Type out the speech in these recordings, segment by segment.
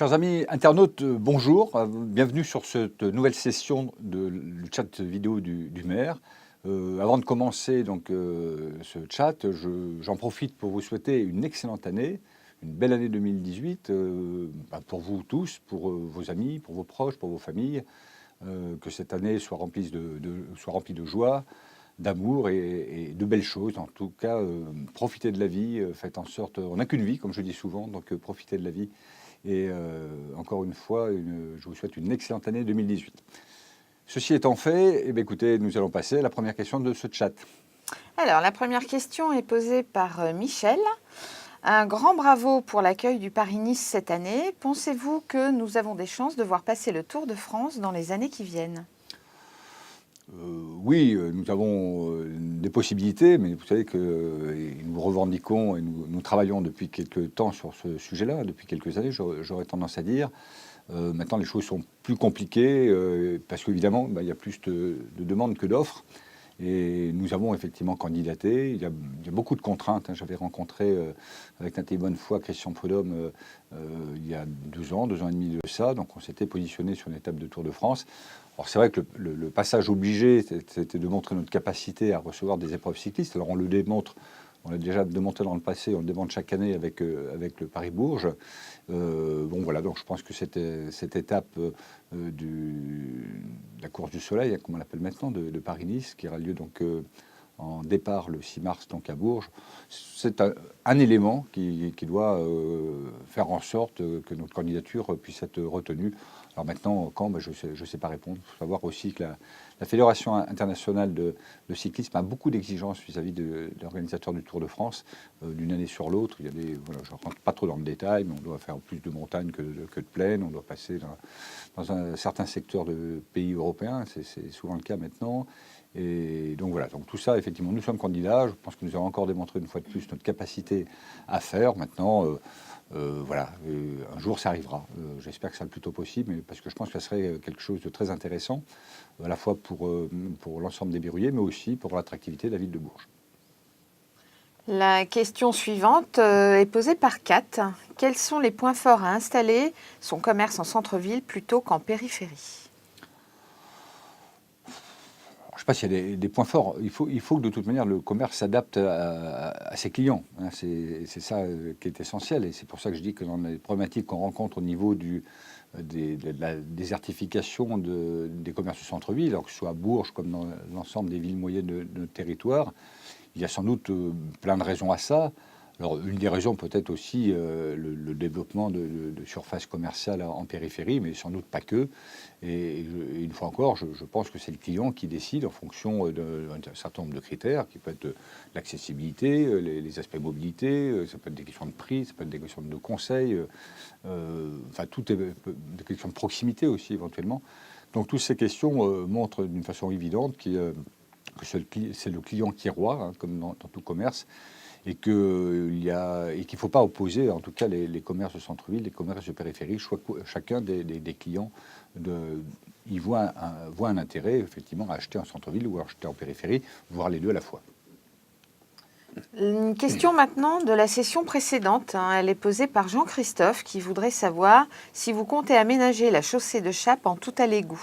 Chers amis internautes, bonjour, bienvenue sur cette nouvelle session du chat vidéo du maire. Avant de commencer ce chat, j'en profite pour vous souhaiter une excellente année, une belle année 2018 pour vous tous, pour vos amis, pour vos proches, pour vos familles, que cette année soit remplie de joie, d'amour et de belles choses. En tout cas, profitez de la vie, faites en sorte, on n'a qu'une vie, comme je dis souvent, donc profitez de la vie. Et encore une fois, je vous souhaite une excellente année 2018. Ceci étant fait, écoutez, nous allons passer à la première question de ce chat. Alors, la première question est posée par Michel. Un grand bravo pour l'accueil du Paris-Nice cette année. Pensez-vous que nous avons des chances de voir passer le Tour de France dans les années qui viennent ? Oui, nous avons des possibilités, mais vous savez que nous revendiquons et nous travaillons depuis quelques temps sur ce sujet-là, depuis quelques années, j'aurais tendance à dire. Maintenant, les choses sont plus compliquées parce qu'évidemment, il y a plus de demandes que d'offres. Et nous avons effectivement candidaté. Il y a beaucoup de contraintes. J'avais rencontré avec Nathalie Bonnefoy, Christian Prudhomme, il y a 2 ans et demi de ça. Donc on s'était positionné sur une étape de Tour de France. Alors c'est vrai que le passage obligé, c'était de montrer notre capacité à recevoir des épreuves cyclistes. Alors on le démontre. On l'a déjà démontré dans le passé, on le démontre chaque année avec le Paris-Bourges. Bon voilà, donc je pense que cette étape de la course du soleil, comme on l'appelle maintenant, de Paris-Nice, qui aura lieu donc en départ le 6 mars donc à Bourges, c'est un élément qui doit faire en sorte que notre candidature puisse être retenue. Alors maintenant, quand je sais pas répondre. Il faut savoir aussi que la Fédération internationale de cyclisme a beaucoup d'exigences vis-à-vis de l'organisateur du Tour de France d'une année sur l'autre. Il y a je ne rentre pas trop dans le détail, mais on doit faire plus de montagnes que de plaines. On doit passer dans un certain secteur de pays européens. C'est souvent le cas maintenant. Et donc voilà, donc tout ça, effectivement, nous sommes candidats. Je pense que nous avons encore démontré une fois de plus notre capacité à faire. Maintenant, voilà, un jour ça arrivera. J'espère que ça le plus tôt possible, mais parce que je pense que ça serait quelque chose de très intéressant, à la fois pour l'ensemble des Berruyers, mais aussi pour l'attractivité de la ville de Bourges. La question suivante est posée par Kat. Quels sont les points forts à installer son commerce en centre-ville plutôt qu'en périphérie ? Je ne sais pas s'il y a des points forts. Il faut que de toute manière le commerce s'adapte à ses clients. C'est ça qui est essentiel. Et c'est pour ça que je dis que dans les problématiques qu'on rencontre au niveau de la désertification des commerces du centre-ville, alors que ce soit à Bourges comme dans l'ensemble des villes moyennes de notre territoire, il y a sans doute plein de raisons à ça. Alors, une des raisons peut-être aussi le développement de surfaces commerciales en périphérie, mais sans doute pas que. Et une fois encore, je pense que c'est le client qui décide en fonction d'un certain nombre de critères, qui peut être l'accessibilité, les aspects mobilité, ça peut être des questions de prix, ça peut être des questions de conseil, enfin tout est des questions de proximité aussi éventuellement. Donc toutes ces questions montrent d'une façon évidente que c'est le client qui est roi, comme dans tout commerce. Et qu'il ne faut pas opposer, en tout cas, les commerces de centre-ville, les commerces de périphérie. Chacun des clients y voit un intérêt, effectivement, à acheter en centre-ville ou à acheter en périphérie, voire les deux à la fois. Une question maintenant de la session précédente. Elle est posée par Jean-Christophe qui voudrait savoir si vous comptez aménager la chaussée de Chappes en tout allégou.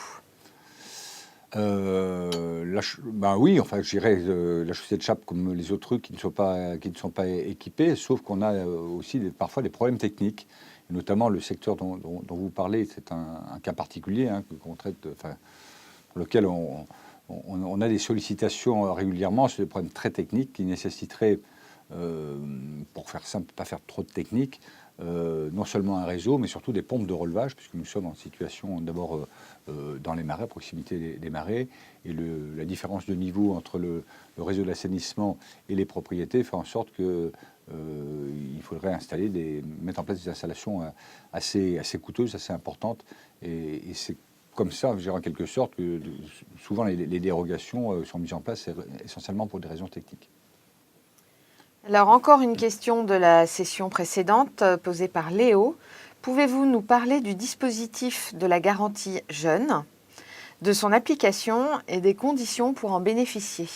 Oui, enfin, je dirais la chaussée de Chappes comme les autres rues qui ne sont pas équipées, sauf qu'on a aussi parfois des problèmes techniques, et notamment le secteur dont vous parlez, c'est un cas particulier qu'on traite, pour lequel on a des sollicitations régulièrement sur des problèmes très techniques qui nécessiteraient, pour faire simple, pas faire trop de technique, non seulement un réseau, mais surtout des pompes de relevage, puisque nous sommes en situation d'abord dans les marais, à proximité des marais, et la différence de niveau entre le réseau d'assainissement et les propriétés fait en sorte que il faudrait mettre en place des installations assez coûteuses, assez importantes, et c'est comme ça, je dirais en quelque sorte, que souvent les dérogations sont mises en place essentiellement pour des raisons techniques. Alors encore une question de la session précédente posée par Léo. Pouvez-vous nous parler du dispositif de la garantie jeune, de son application et des conditions pour en bénéficier ?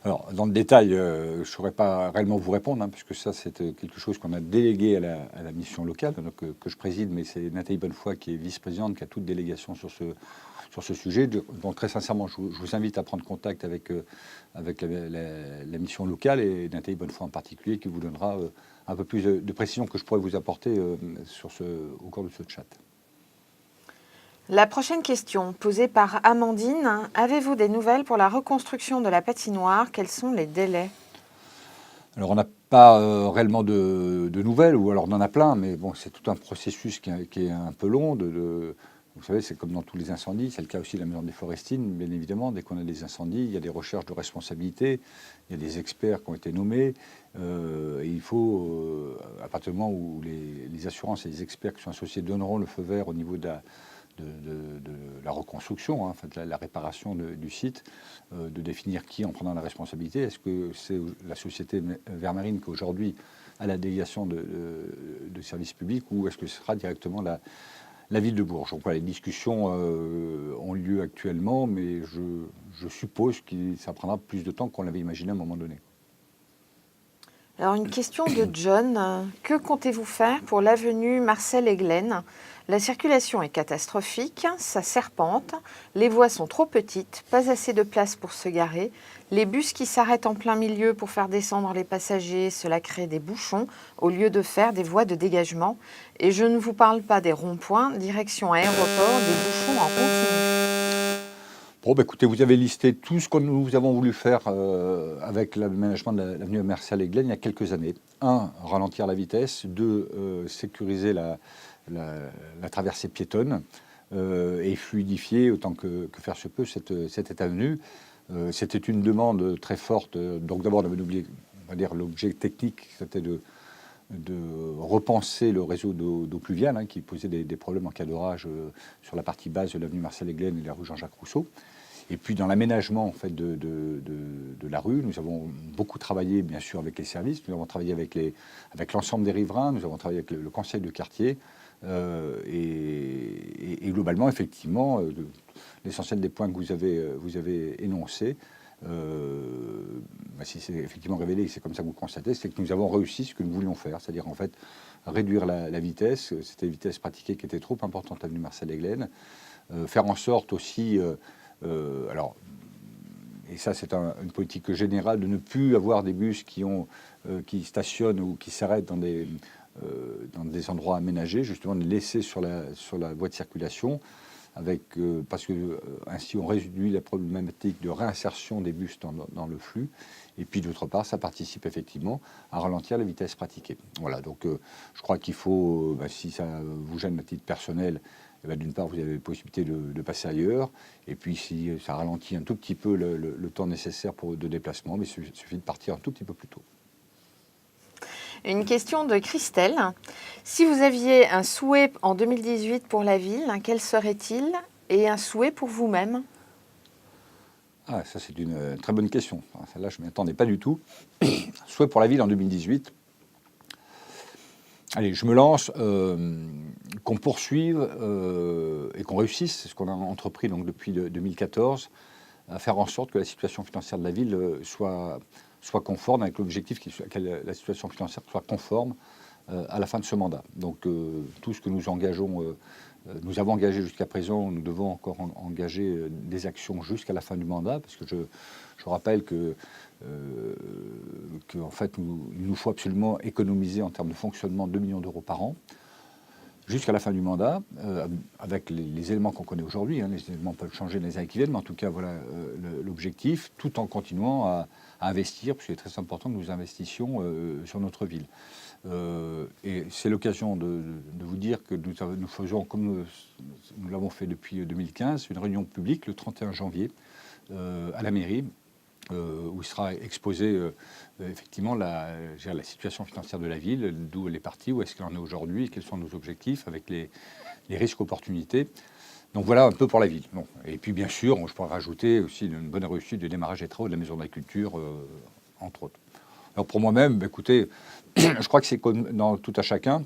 Alors, dans le détail, je ne saurais pas réellement vous répondre, puisque ça, c'est quelque chose qu'on a délégué à la mission locale, donc, que je préside, mais c'est Nathalie Bonnefoy qui est vice-présidente, qui a toute délégation sur ce sujet. Donc, très sincèrement, je vous invite à prendre contact avec la mission locale, et Nathalie Bonnefoy en particulier, qui vous donnera un peu plus de précision que je pourrais vous apporter au cours de ce chat. La prochaine question, posée par Amandine. Avez-vous des nouvelles pour la reconstruction de la patinoire? Quels sont les délais? Alors, on n'a pas réellement de nouvelles, ou alors on en a plein, mais bon, c'est tout un processus qui est un peu long. Vous savez, c'est comme dans tous les incendies, c'est le cas aussi de la maison des Forestines, bien évidemment. Dès qu'on a des incendies, il y a des recherches de responsabilité, il y a des experts qui ont été nommés. Et il faut, à partir du moment où les assurances et les experts qui sont associés donneront le feu vert au niveau de la reconstruction, en fait, la réparation du site, de définir qui en prendra la responsabilité. Est-ce que c'est la société Vermarine qui aujourd'hui a la délégation de services publics, ou est-ce que ce sera directement la ville de Bourges? Donc voilà, les discussions ont lieu actuellement, mais je suppose que ça prendra plus de temps qu'on l'avait imaginé à un moment donné. Alors, une question de John. Que comptez-vous faire pour l'avenue Marcel Eglen? La circulation est catastrophique, ça serpente, les voies sont trop petites, pas assez de place pour se garer, les bus qui s'arrêtent en plein milieu pour faire descendre les passagers, cela crée des bouchons au lieu de faire des voies de dégagement. Et je ne vous parle pas des ronds-points, direction aéroport, des bouchons en continu. Bon, écoutez, vous avez listé tout ce que nous avons voulu faire avec l'aménagement de l'avenue Marcel Eglen il y a quelques années. 1, ralentir la vitesse. 2, sécuriser la traversée piétonne et fluidifier autant que faire se peut cette avenue. C'était une demande très forte. Donc d'abord, on avait oublié, on va dire, l'objet technique, c'était de repenser le réseau d'eau pluviale qui posait des problèmes en cas d'orage sur la partie basse de l'avenue Marcel Eglen et la rue Jean-Jacques Rousseau. Et puis dans l'aménagement en fait, de la rue, nous avons beaucoup travaillé bien sûr avec les services, nous avons travaillé avec l'ensemble des riverains, nous avons travaillé avec le conseil de quartier et globalement effectivement l'essentiel des points que vous avez énoncés, si c'est effectivement révélé, c'est comme ça que vous constatez, c'est que nous avons réussi ce que nous voulions faire, c'est-à-dire en fait réduire la vitesse, c'était une vitesse pratiquée qui était trop importante à l'avenue Marcel Eglen, faire en sorte aussi alors, et ça c'est une politique générale, de ne plus avoir des bus qui stationnent ou qui s'arrêtent dans des endroits aménagés, justement de les laisser sur la voie de circulation, parce que ainsi on réduit la problématique de réinsertion des bus dans le flux, et puis d'autre part ça participe effectivement à ralentir la vitesse pratiquée. Voilà, donc je crois qu'il faut, si ça vous gêne à titre personnel, d'une part, vous avez la possibilité de passer ailleurs. Et puis, si ça ralentit un tout petit peu le temps nécessaire de déplacement, mais il suffit de partir un tout petit peu plus tôt. Une question de Christelle. Si vous aviez un souhait en 2018 pour la ville, quel serait-il? Et un souhait pour vous-même? Ah, ça, c'est une très bonne question. Enfin, celle-là, je ne m'y attendais pas du tout. Souhait pour la ville en 2018. Allez, je me lance, qu'on poursuive et qu'on réussisse, c'est ce qu'on a entrepris donc, depuis 2014, à faire en sorte que la situation financière de la ville soit conforme, avec l'objectif que la situation financière soit conforme à la fin de ce mandat. Donc tout ce que nous engageons, nous avons engagé jusqu'à présent, nous devons encore engager des actions jusqu'à la fin du mandat, parce que je rappelle qu'en fait, il nous faut absolument économiser en termes de fonctionnement 2 millions d'euros par an jusqu'à la fin du mandat, avec les éléments qu'on connaît aujourd'hui. Les éléments peuvent changer les années qui viennent, mais en tout cas, voilà l'objectif, tout en continuant à investir, parce qu'il est très important que nous investissions sur notre ville. Et c'est l'occasion de vous dire que nous faisons, comme nous l'avons fait depuis 2015, une réunion publique le 31 janvier à la mairie, où il sera exposé effectivement la situation financière de la ville, d'où elle est partie, où est-ce qu'elle en est aujourd'hui, quels sont nos objectifs avec les risques opportunités. Donc voilà un peu pour la ville. Bon. Et puis bien sûr, je pourrais rajouter aussi une bonne réussite du démarrage des travaux de la Maison de la Culture, entre autres. Alors pour moi-même, écoutez, je crois que c'est comme dans tout à chacun.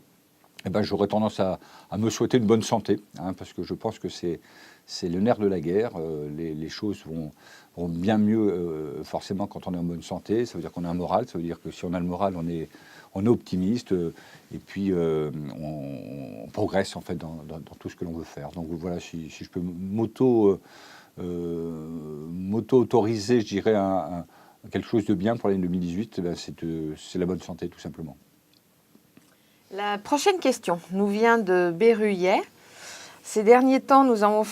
eh ben, j'aurais tendance à me souhaiter une bonne santé, hein, parce que je pense que c'est le nerf de la guerre. Les choses vont bien mieux forcément quand on est en bonne santé. Ça veut dire qu'on a un moral, ça veut dire que si on a le moral, on est optimiste, et puis on progresse en fait dans tout ce que l'on veut faire. Donc voilà, si je peux m'auto-autoriser, je dirais, quelque chose de bien pour l'année 2018, ben c'est la bonne santé tout simplement. La prochaine question nous vient de Berruillet. Ces derniers temps, nous avons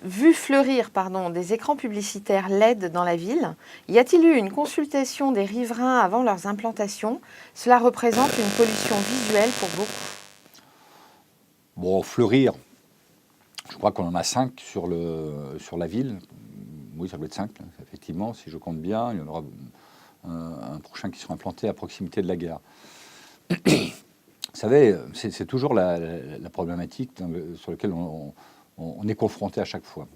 vu fleurir des écrans publicitaires LED dans la ville. Y a-t-il eu une consultation des riverains avant leurs implantations? Cela représente une pollution visuelle pour beaucoup. Bon, fleurir, je crois qu'on en a 5 sur la ville. Oui, ça doit être 5, effectivement, si je compte bien. Il y en aura un prochain qui sera implanté à proximité de la gare. Vous savez, c'est toujours la problématique sur laquelle on est confronté à chaque fois.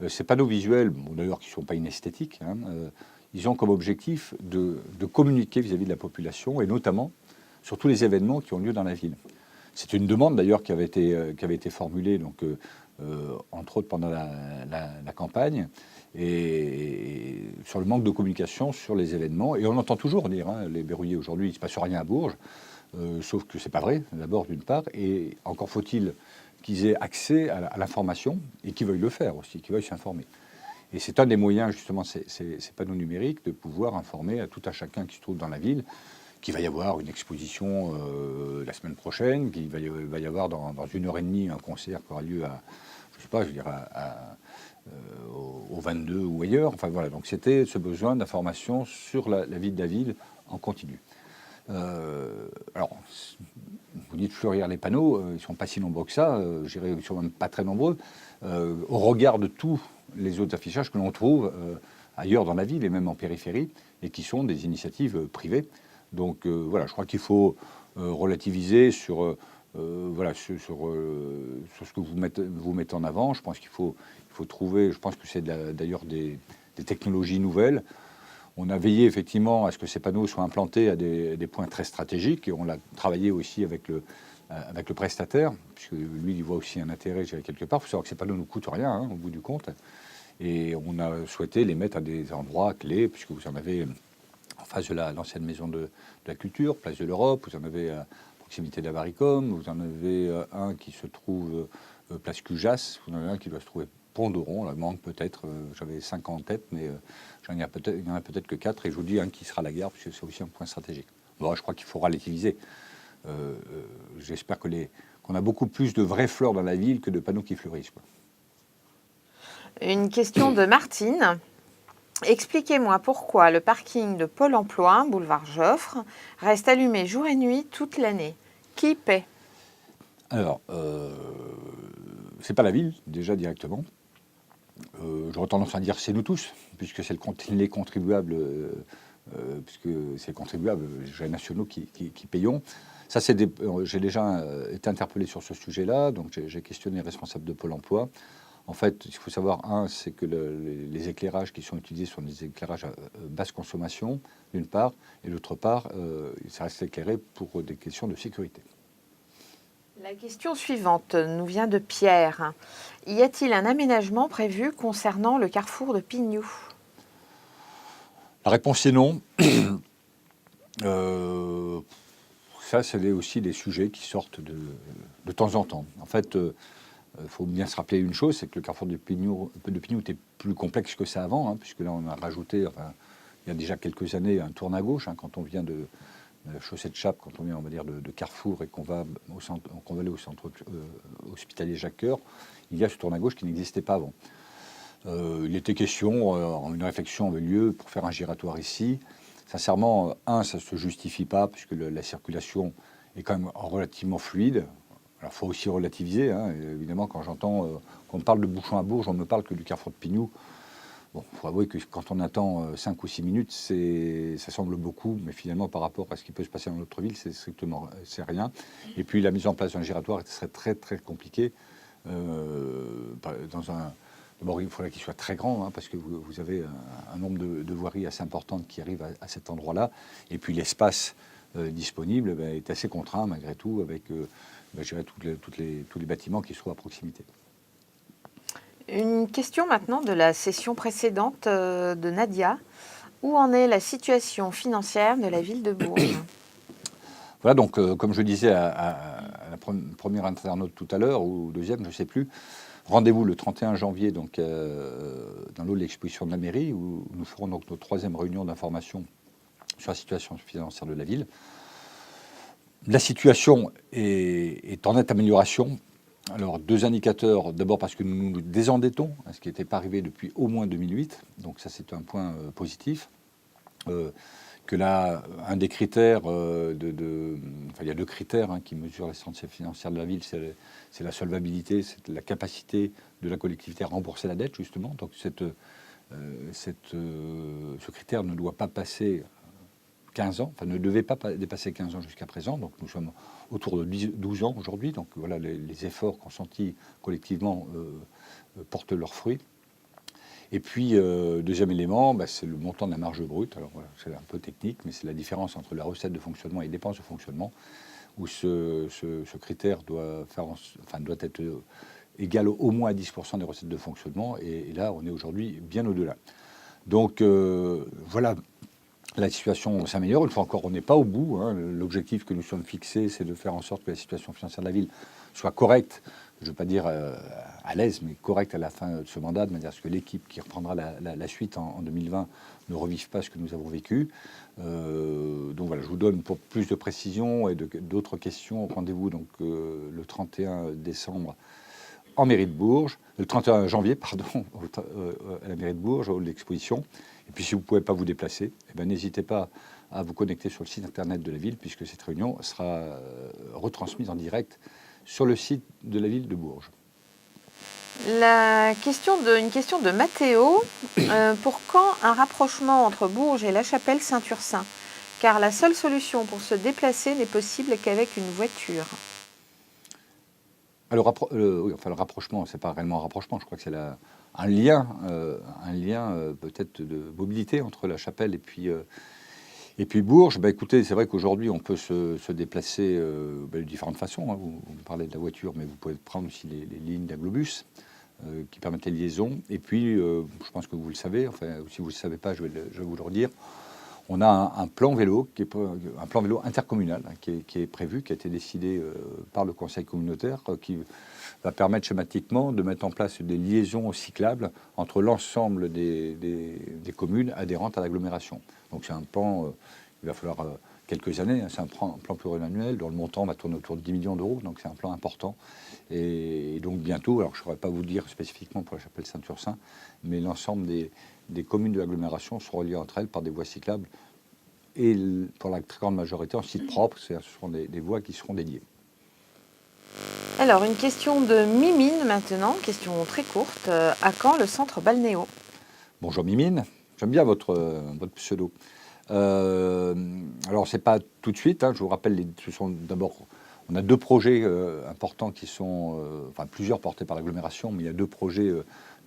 Ces panneaux visuels, bon, d'ailleurs qui ne sont pas inesthétiques, hein, ils ont comme objectif de communiquer vis-à-vis de la population, et notamment sur tous les événements qui ont lieu dans la ville. C'est une demande d'ailleurs qui avait été formulée, donc, entre autres pendant la campagne, et sur le manque de communication sur les événements. Et on entend toujours dire, hein, les Berruillais aujourd'hui, il ne se passe rien à Bourges. Sauf que ce n'est pas vrai, d'abord d'une part, et encore faut-il qu'ils aient accès à l'information et qu'ils veuillent le faire aussi, qu'ils veuillent s'informer. Et c'est un des moyens, justement, ces panneaux numériques, de pouvoir informer à tout un chacun qui se trouve dans la ville qu'il va y avoir une exposition la semaine prochaine, qu'il va y avoir dans 1h30 un concert qui aura lieu au 22 ou ailleurs. Enfin voilà, donc c'était ce besoin d'information sur la vie de la ville en continu. Alors, vous dites fleurir les panneaux, ils ne sont pas si nombreux que ça, je dirais qu'ils ne sont même pas très nombreux, au regard de tous les autres affichages que l'on trouve ailleurs dans la ville et même en périphérie, et qui sont des initiatives privées. Donc voilà, je crois qu'il faut relativiser sur ce que vous mettez en avant. Je pense qu'il faut trouver, je pense que c'est d'ailleurs des technologies nouvelles. On a veillé effectivement à ce que ces panneaux soient implantés à des points très stratégiques, et on l'a travaillé aussi avec le prestataire, puisque lui, il voit aussi un intérêt quelque part. Il faut savoir que ces panneaux ne coûtent rien, hein, au bout du compte. Et on a souhaité les mettre à des endroits clés, puisque vous en avez en face de l'ancienne maison de la culture, place de l'Europe, vous en avez à proximité de la Varicom, vous en avez un qui se trouve place Cujas, vous en avez un qui doit se trouver Pont d'Oron, là, manque peut-être, j'avais 5 en tête, mais il n'y en a peut-être que 4, et je vous dis un qui sera la gare, puisque c'est aussi un point stratégique. Bon, je crois qu'il faut relativiser. J'espère qu'on a beaucoup plus de vraies fleurs dans la ville que de panneaux qui fleurissent, quoi. Une question de Martine. Expliquez-moi pourquoi le parking de Pôle emploi, boulevard Joffre, reste allumé jour et nuit toute l'année. Qui paie? Alors, c'est pas la ville, déjà directement. J'aurais tendance à dire c'est nous tous, puisque c'est les contribuables, puisque c'est les contribuables nationaux qui payons. Ça, j'ai déjà été interpellé sur ce sujet-là, donc j'ai questionné les responsables de Pôle emploi. En fait, il faut savoir, c'est que les éclairages qui sont utilisés sont des éclairages à basse consommation, d'une part, et d'autre part, ça reste éclairé pour des questions de sécurité. La question suivante nous vient de Pierre. Y a-t-il un aménagement prévu concernant le carrefour de Pignou? La réponse est non. Ça, c'est aussi des sujets qui sortent de temps en temps. En fait, il faut bien se rappeler une chose, c'est que le carrefour de Pignou était plus complexe que ça avant, hein, puisque là, on a rajouté, il y a déjà quelques années, un tourne à gauche, hein, quand on vient de la chaussée de Chappe, quand on vient, on va dire, de Carrefour, et qu'on va aller au centre hospitalier Jacques-Cœur, il y a ce tourne à gauche qui n'existait pas avant. Il était question, une réflexion avait lieu pour faire un giratoire ici. Sincèrement, ça ne se justifie pas, puisque la circulation est quand même relativement fluide. Alors, il faut aussi relativiser, hein, évidemment, quand j'entends qu'on me parle de bouchon à Bourges, on ne me parle que du carrefour de Pignou. Bon, il faut avouer que quand on attend 5 ou 6 minutes, ça semble beaucoup, mais finalement, par rapport à ce qui peut se passer dans notre ville, c'est rien. Et puis, la mise en place d'un giratoire serait très, très compliquée. D'abord, il faudrait qu'il soit très grand, hein, parce que vous avez un nombre de voiries assez importantes qui arrivent à cet endroit-là. Et puis, l'espace disponible est assez contraint, malgré tout, avec gérer tous les bâtiments qui se trouvent à proximité. Une question maintenant de la session précédente de Nadia. Où en est la situation financière de la ville de Bourges? Voilà, donc comme je disais à la première internaute tout à l'heure, ou deuxième, je ne sais plus, rendez-vous le 31 janvier donc, dans l'hall de l'exposition de la mairie, où nous ferons donc notre 3e réunion d'information sur la situation financière de la ville. La situation est en nette amélioration. Alors, 2 indicateurs. D'abord parce que nous nous désendettons, ce qui n'était pas arrivé depuis au moins 2008. Donc ça, c'est un point positif. Que là, un des critères enfin, il y a 2 critères qui mesurent la santé financière de la ville, c'est la solvabilité, c'est la capacité de la collectivité à rembourser la dette, justement. Donc ce critère ne doit pas passer 15 ans, enfin ne devait pas dépasser 15 ans jusqu'à présent. Donc nous sommes autour de 12 ans aujourd'hui. Donc voilà, les efforts consentis collectivement portent leurs fruits. Et puis, deuxième élément, c'est le montant de la marge brute. Alors voilà, c'est un peu technique, mais c'est la différence entre la recette de fonctionnement et les dépenses de fonctionnement, où ce critère doit être égal au moins à 10% des recettes de fonctionnement. Et là, on est aujourd'hui bien au-delà. Donc voilà, la situation s'améliore. Une fois encore, on n'est pas au bout. L'objectif que nous sommes fixés, c'est de faire en sorte que la situation financière de la ville soit correcte. Je ne veux pas dire à l'aise, mais correcte à la fin de ce mandat, de manière à ce que l'équipe qui reprendra la suite en 2020 ne revive pas ce que nous avons vécu. Donc voilà, je vous donne pour plus de précision et d'autres questions. Rendez-vous donc le 31 décembre en mairie de Bourges, le 31 janvier, pardon, à la mairie de Bourges, au hall d'exposition. Et puis si vous ne pouvez pas vous déplacer, n'hésitez pas à vous connecter sur le site internet de la ville, puisque cette réunion sera retransmise en direct sur le site de la ville de Bourges. Une question de Mathéo. Pour quand un rapprochement entre Bourges et La Chapelle-Saint-Ursin? Car la seule solution pour se déplacer n'est possible qu'avec une voiture. Alors, oui, enfin, le rapprochement, c'est pas réellement un rapprochement, je crois que c'est un lien peut-être de mobilité entre La Chapelle et puis Bourges. Écoutez, c'est vrai qu'aujourd'hui, on peut se déplacer de différentes façons. Vous parlez de la voiture, mais vous pouvez prendre aussi les lignes d'Aglobus qui permettent les liaisons. Et puis, je pense que vous le savez, enfin, si vous ne le savez pas, je vais vous le redire. On a un plan vélo, un plan vélo intercommunal qui est prévu, qui a été décidé par le conseil communautaire, qui va permettre schématiquement de mettre en place des liaisons cyclables entre l'ensemble des communes adhérentes à l'agglomération. Donc c'est un plan, il va falloir quelques années, c'est un plan pluriannuel dont le montant va tourner autour de 10 millions d'euros, donc c'est un plan important. Et donc bientôt, alors je ne saurais pas vous dire spécifiquement pour la Chapelle-Saint-Ursin, mais l'ensemble des communes de l'agglomération seront reliées entre elles par des voies cyclables et pour la très grande majorité en site propre, ce seront des voies qui seront dédiées. Alors, une question de Mimine maintenant, question très courte. À quand le centre balnéo? Bonjour Mimine, j'aime bien votre pseudo. Alors, c'est pas tout de suite, je vous rappelle, ce sont d'abord, on a 2 projets importants qui sont, enfin plusieurs portés par l'agglomération, mais il y a 2 projets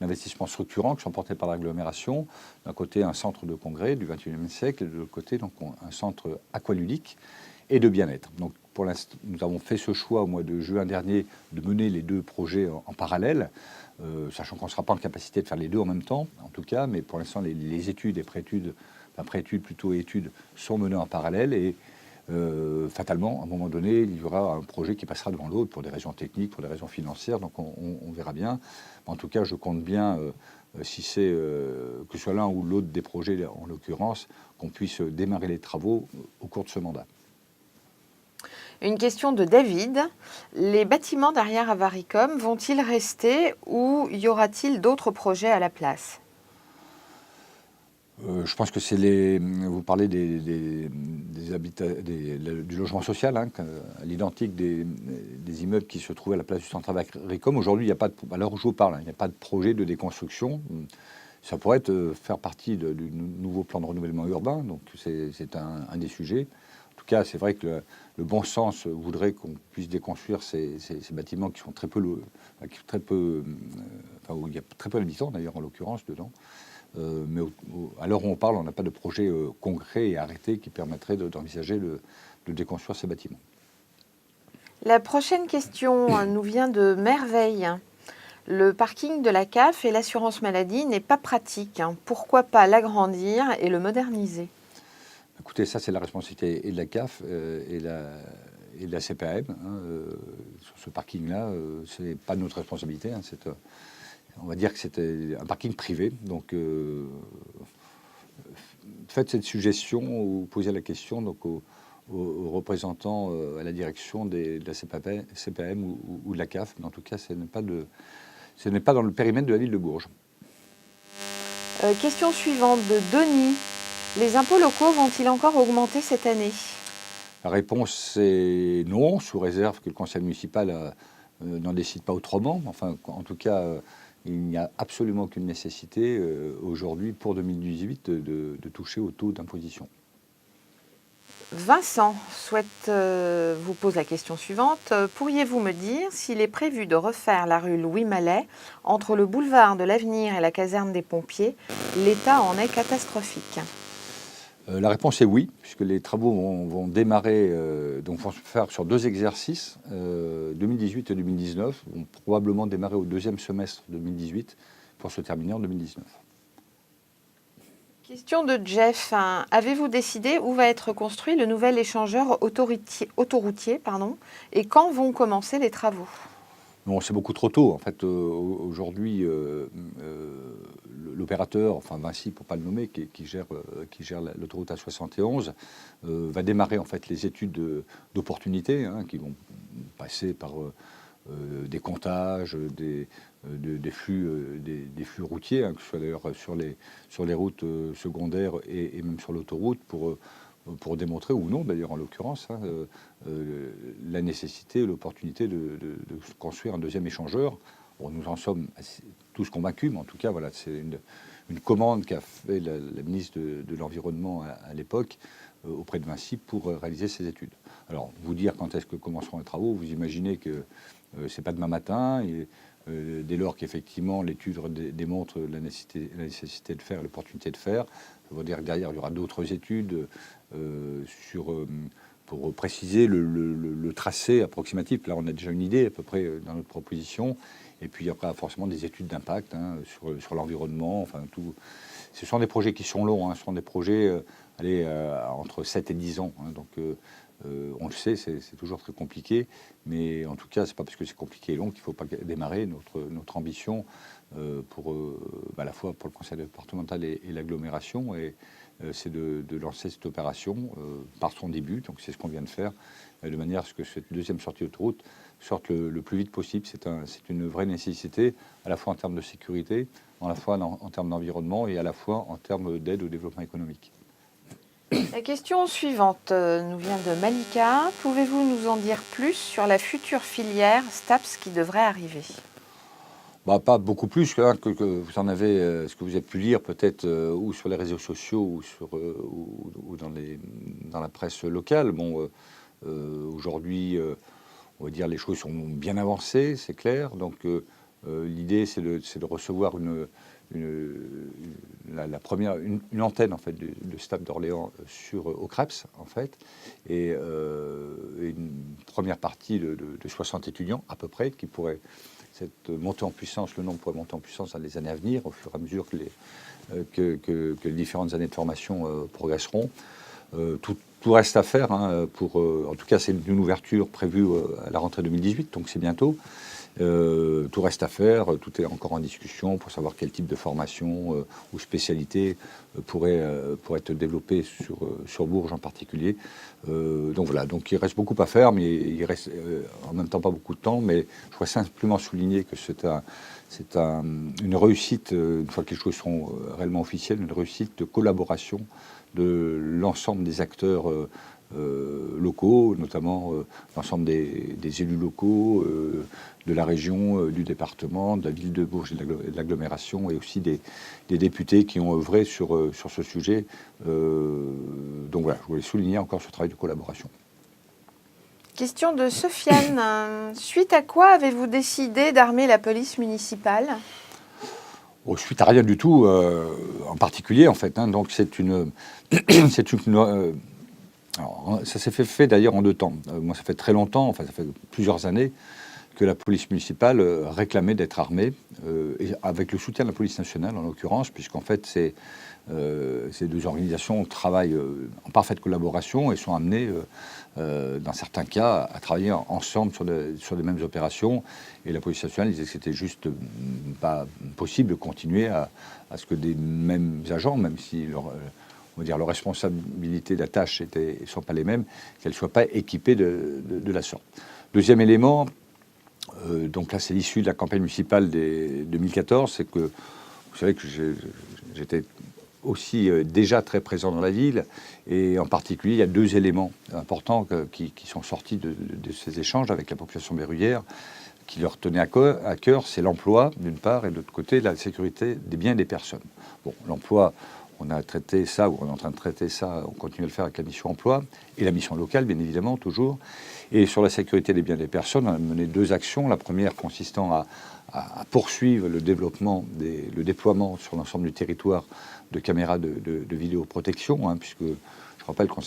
d'investissement structurants qui sont portés par l'agglomération. D'un côté, un centre de congrès du XXIe siècle, et de l'autre côté, donc, un centre aqualudique et de bien-être. Donc, pour l'instant, nous avons fait ce choix au mois de juin dernier de mener les 2 projets en parallèle, sachant qu'on ne sera pas en capacité de faire les 2 en même temps, en tout cas, mais pour l'instant, les études et préétudes, études sont menées en parallèle et fatalement, à un moment donné, il y aura un projet qui passera devant l'autre pour des raisons techniques, pour des raisons financières, donc on verra bien. En tout cas, je compte bien, si c'est que ce soit l'un ou l'autre des projets, en l'occurrence, qu'on puisse démarrer les travaux au cours de ce mandat. Une question de David. Les bâtiments derrière Avaricom vont-ils rester ou y aura-t-il d'autres projets à la place? Je pense que vous parlez du logement social, à l'identique des immeubles qui se trouvent à la place du centre Avaricom. Aujourd'hui, il n'y a pas à l'heure où je vous parle, il n'y a pas de projet de déconstruction. Ça pourrait faire partie du nouveau plan de renouvellement urbain, donc c'est un des sujets. En tout cas, c'est vrai que le bon sens voudrait qu'on puisse déconstruire ces bâtiments qui sont où il y a très peu d'habitants d'ailleurs en l'occurrence dedans. Mais à l'heure où on parle, on n'a pas de projet concret et arrêté qui permettrait d'envisager de déconstruire ces bâtiments. La prochaine question nous vient de Merveille. Le parking de la CAF et l'assurance maladie n'est pas pratique. Pourquoi pas l'agrandir et le moderniser? Écoutez, ça, c'est la responsabilité et de la CAF et de la CPAM. Sur ce parking-là, ce n'est pas notre responsabilité. On va dire que c'était un parking privé. Donc, faites cette suggestion ou posez la question donc, aux représentants à la direction de la CPAM ou de la CAF. Mais en tout cas, ce n'est pas dans le périmètre de la ville de Bourges. Question suivante de Denis. Les impôts locaux vont-ils encore augmenter cette année? La réponse est non, sous réserve que le conseil municipal n'en décide pas autrement. Enfin, en tout cas, il n'y a absolument aucune nécessité aujourd'hui pour 2018 de toucher au taux d'imposition. Vincent vous pose la question suivante. Pourriez-vous me dire s'il est prévu de refaire la rue Louis Mallet entre le boulevard de l'Avenir et la caserne des pompiers? L'état en est catastrophique. La réponse est oui, puisque les travaux vont démarrer, donc vont se faire sur 2 exercices, 2018 et 2019, vont probablement démarrer au 2e semestre 2018 pour se terminer en 2019. Question de Jeff. Avez-vous décidé où va être construit le nouvel échangeur autoroutier et quand vont commencer les travaux? Non, c'est beaucoup trop tôt. En fait, aujourd'hui, l'opérateur, enfin Vinci, pour ne pas le nommer, qui gère l'autoroute A71, va démarrer en fait les études d'opportunité qui vont passer par des comptages, des flux routiers, que ce soit d'ailleurs sur les routes secondaires et même sur l'autoroute, pour démontrer, ou non d'ailleurs en l'occurrence, la nécessité, l'opportunité de construire un 2e échangeur. Bon, nous en sommes tous convaincus, mais en tout cas, voilà, c'est une commande qu'a fait la ministre de l'Environnement à l'époque auprès de Vinci pour réaliser ces études. Alors, vous dire quand est-ce que commenceront les travaux, vous imaginez que c'est pas demain matin, et dès lors qu'effectivement l'étude démontre la nécessité de faire, l'opportunité de faire, ça veut dire que derrière il y aura d'autres études pour préciser le tracé approximatif. Là, on a déjà une idée à peu près dans notre proposition. Et puis, il y aura forcément des études d'impact sur l'environnement. Enfin, tout. Ce sont des projets qui sont longs. Ce sont des projets entre 7 et 10 ans. Donc, on le sait, c'est toujours très compliqué. Mais en tout cas, ce n'est pas parce que c'est compliqué et long qu'il ne faut pas démarrer. Notre ambition, à la fois pour le conseil départemental et l'agglomération, c'est de lancer cette opération par son début. Donc, c'est ce qu'on vient de faire, de manière à ce que cette 2e sortie d'autoroute sorte le plus vite possible. C'est une vraie nécessité, à la fois en termes de sécurité, à la fois en termes d'environnement et à la fois en termes d'aide au développement économique. La question suivante nous vient de Malika. Pouvez-vous nous en dire plus sur la future filière STAPS qui devrait arriver? Pas beaucoup plus que vous en avez, ce que vous avez pu lire peut-être ou sur les réseaux sociaux ou dans la presse locale. Bon, aujourd'hui, on va dire les choses sont bien avancées, c'est clair. Donc l'idée, c'est de recevoir une antenne en fait de STAPS d'Orléans au CREPS en fait, et une première partie de 60 étudiants à peu près qui pourraient cette montée en puissance, le nombre pourrait monter en puissance dans les années à venir, au fur et à mesure que les différentes années de formation progresseront. Tout reste à faire. En tout cas, c'est une ouverture prévue à la rentrée 2018, donc c'est bientôt. Tout reste à faire, tout est encore en discussion pour savoir quel type de formation ou spécialité pourrait être développée sur Bourges en particulier. Donc voilà, donc il reste beaucoup à faire, mais il reste en même temps pas beaucoup de temps. Mais je voudrais simplement souligner que c'est une réussite, une fois que les choses seront réellement officielles, une réussite de collaboration de l'ensemble des acteurs locaux, notamment l'ensemble des élus locaux, de la région, du département, de la ville de Bourges et de l'agglomération, et aussi des députés qui ont œuvré sur ce sujet. Donc voilà, je voulais souligner encore ce travail de collaboration. Question de Sofiane. Suite à quoi avez-vous décidé d'armer la police municipale? Suite à rien du tout en particulier, en fait. Donc c'est une Alors, ça s'est fait d'ailleurs en 2 temps. Moi, ça fait très longtemps, enfin ça fait plusieurs années, que la police municipale réclamait d'être armée, et avec le soutien de la police nationale en l'occurrence, puisqu'en fait ces 2 organisations travaillent en parfaite collaboration et sont amenées, dans certains cas, à travailler ensemble sur les mêmes opérations. Et la police nationale disait que c'était juste pas possible de continuer à ce que des mêmes agents, même si on va dire, leurs responsabilités de la tâche ne sont pas les mêmes, qu'elles ne soient pas équipées de la sorte. Deuxième élément, donc là c'est l'issue de la campagne municipale de 2014, c'est que vous savez que j'étais aussi déjà très présent dans la ville, et en particulier il y a 2 éléments importants qui sont sortis de ces échanges avec la population berruyère, qui leur tenait à cœur, c'est l'emploi d'une part, et de l'autre côté la sécurité des biens et des personnes. Bon, l'emploi, on a traité ça, ou on est en train de traiter ça, on continue à le faire avec la mission emploi, et la mission locale, bien évidemment, toujours. Et sur la sécurité des biens et des personnes, on a mené 2 actions. La première consistant à poursuivre le déploiement sur l'ensemble du territoire de caméras de vidéoprotection, puisque je rappelle qu'on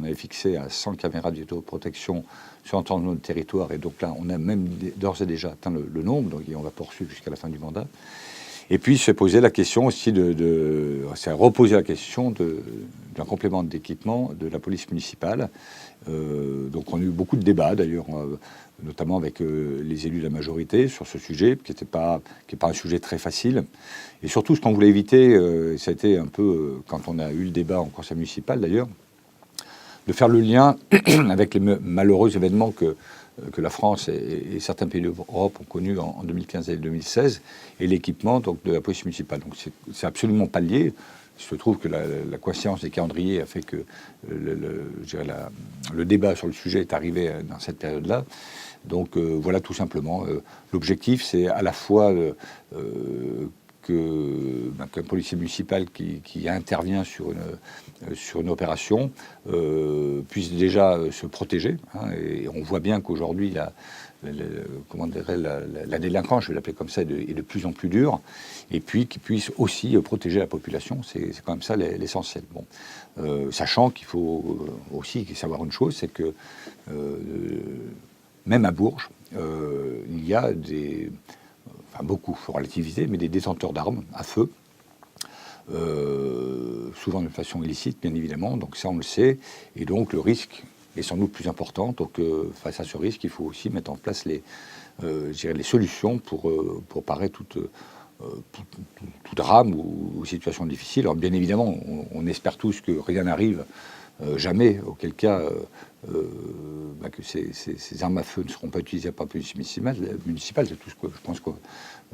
avait fixé à 100 caméras de vidéoprotection sur l'ensemble de notre territoire, et donc là, on a même d'ores et déjà atteint le nombre, donc on va poursuivre jusqu'à la fin du mandat. Et puis se poser la question aussi c'est reposer la question d'un complément d'équipement de la police municipale. Donc on a eu beaucoup de débats d'ailleurs, notamment avec les élus de la majorité sur ce sujet, qui n'est pas un sujet très facile. Et surtout, ce qu'on voulait éviter, ça a été un peu, quand on a eu le débat en conseil municipal d'ailleurs, de faire le lien avec les malheureux événements que la France et certains pays d'Europe ont connus en 2015 et 2016, et l'équipement donc de la police municipale. Donc c'est absolument pas lié. Il se trouve que la coïncidence des calendriers a fait que le débat sur le sujet est arrivé dans cette période-là. Donc voilà, tout simplement. L'objectif, c'est à la fois qu'un policier municipal qui intervient sur une opération puisse déjà se protéger. Et on voit bien qu'aujourd'hui, la délinquance, je vais l'appeler comme ça, est de plus en plus dure. Et puis qu'il puisse aussi protéger la population. C'est quand même ça l'essentiel. Bon. Sachant qu'il faut aussi savoir une chose, c'est que même à Bourges, il y a beaucoup, il faut relativiser, mais des détenteurs d'armes à feu, souvent de façon illicite, bien évidemment, donc ça on le sait, et donc le risque est sans doute plus important. Donc face à ce risque, il faut aussi mettre en place les solutions pour parer tout drame ou situation difficile. Alors bien évidemment, on espère tous que rien n'arrive, jamais, auquel cas que ces armes à feu ne seront pas utilisées par la police municipale. C'est tout ce que je pense que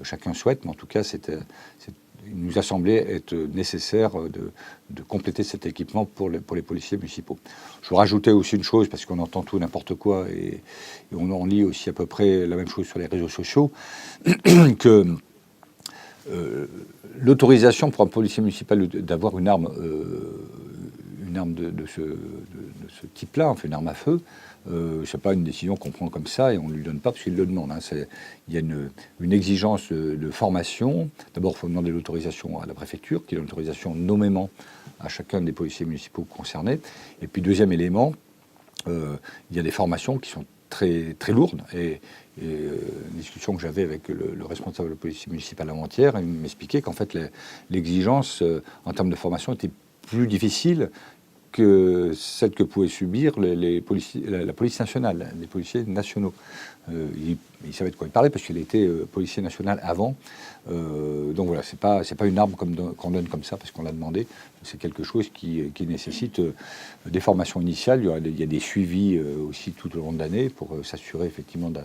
chacun souhaite, mais en tout cas, il nous a semblé être nécessaire de compléter cet équipement pour les policiers municipaux. Je veux rajouter aussi une chose, parce qu'on entend tout n'importe quoi, et on en lit aussi à peu près la même chose sur les réseaux sociaux, que l'autorisation pour un policier municipal d'avoir une arme de ce type-là, enfin une arme à feu, c'est pas une décision qu'on prend comme ça et on ne lui donne pas parce qu'il le demande. Il y a une exigence de formation. D'abord, il faut demander l'autorisation à la préfecture, qui donne l'autorisation nommément à chacun des policiers municipaux concernés. Et puis, deuxième élément, il y a des formations qui sont très, très lourdes. Et une discussion que j'avais avec le responsable de la police municipale avant-hier, il m'expliquait qu'en fait, l'exigence en termes de formation était plus difficile que celle que pouvaient subir la police nationale, les policiers nationaux. Il savait de quoi il parlait parce qu'il était policier national avant. Donc voilà, c'est pas une arme qu'on donne comme ça parce qu'on l'a demandé. C'est quelque chose qui nécessite des formations initiales. Il y a des suivis aussi tout au long de l'année pour s'assurer effectivement de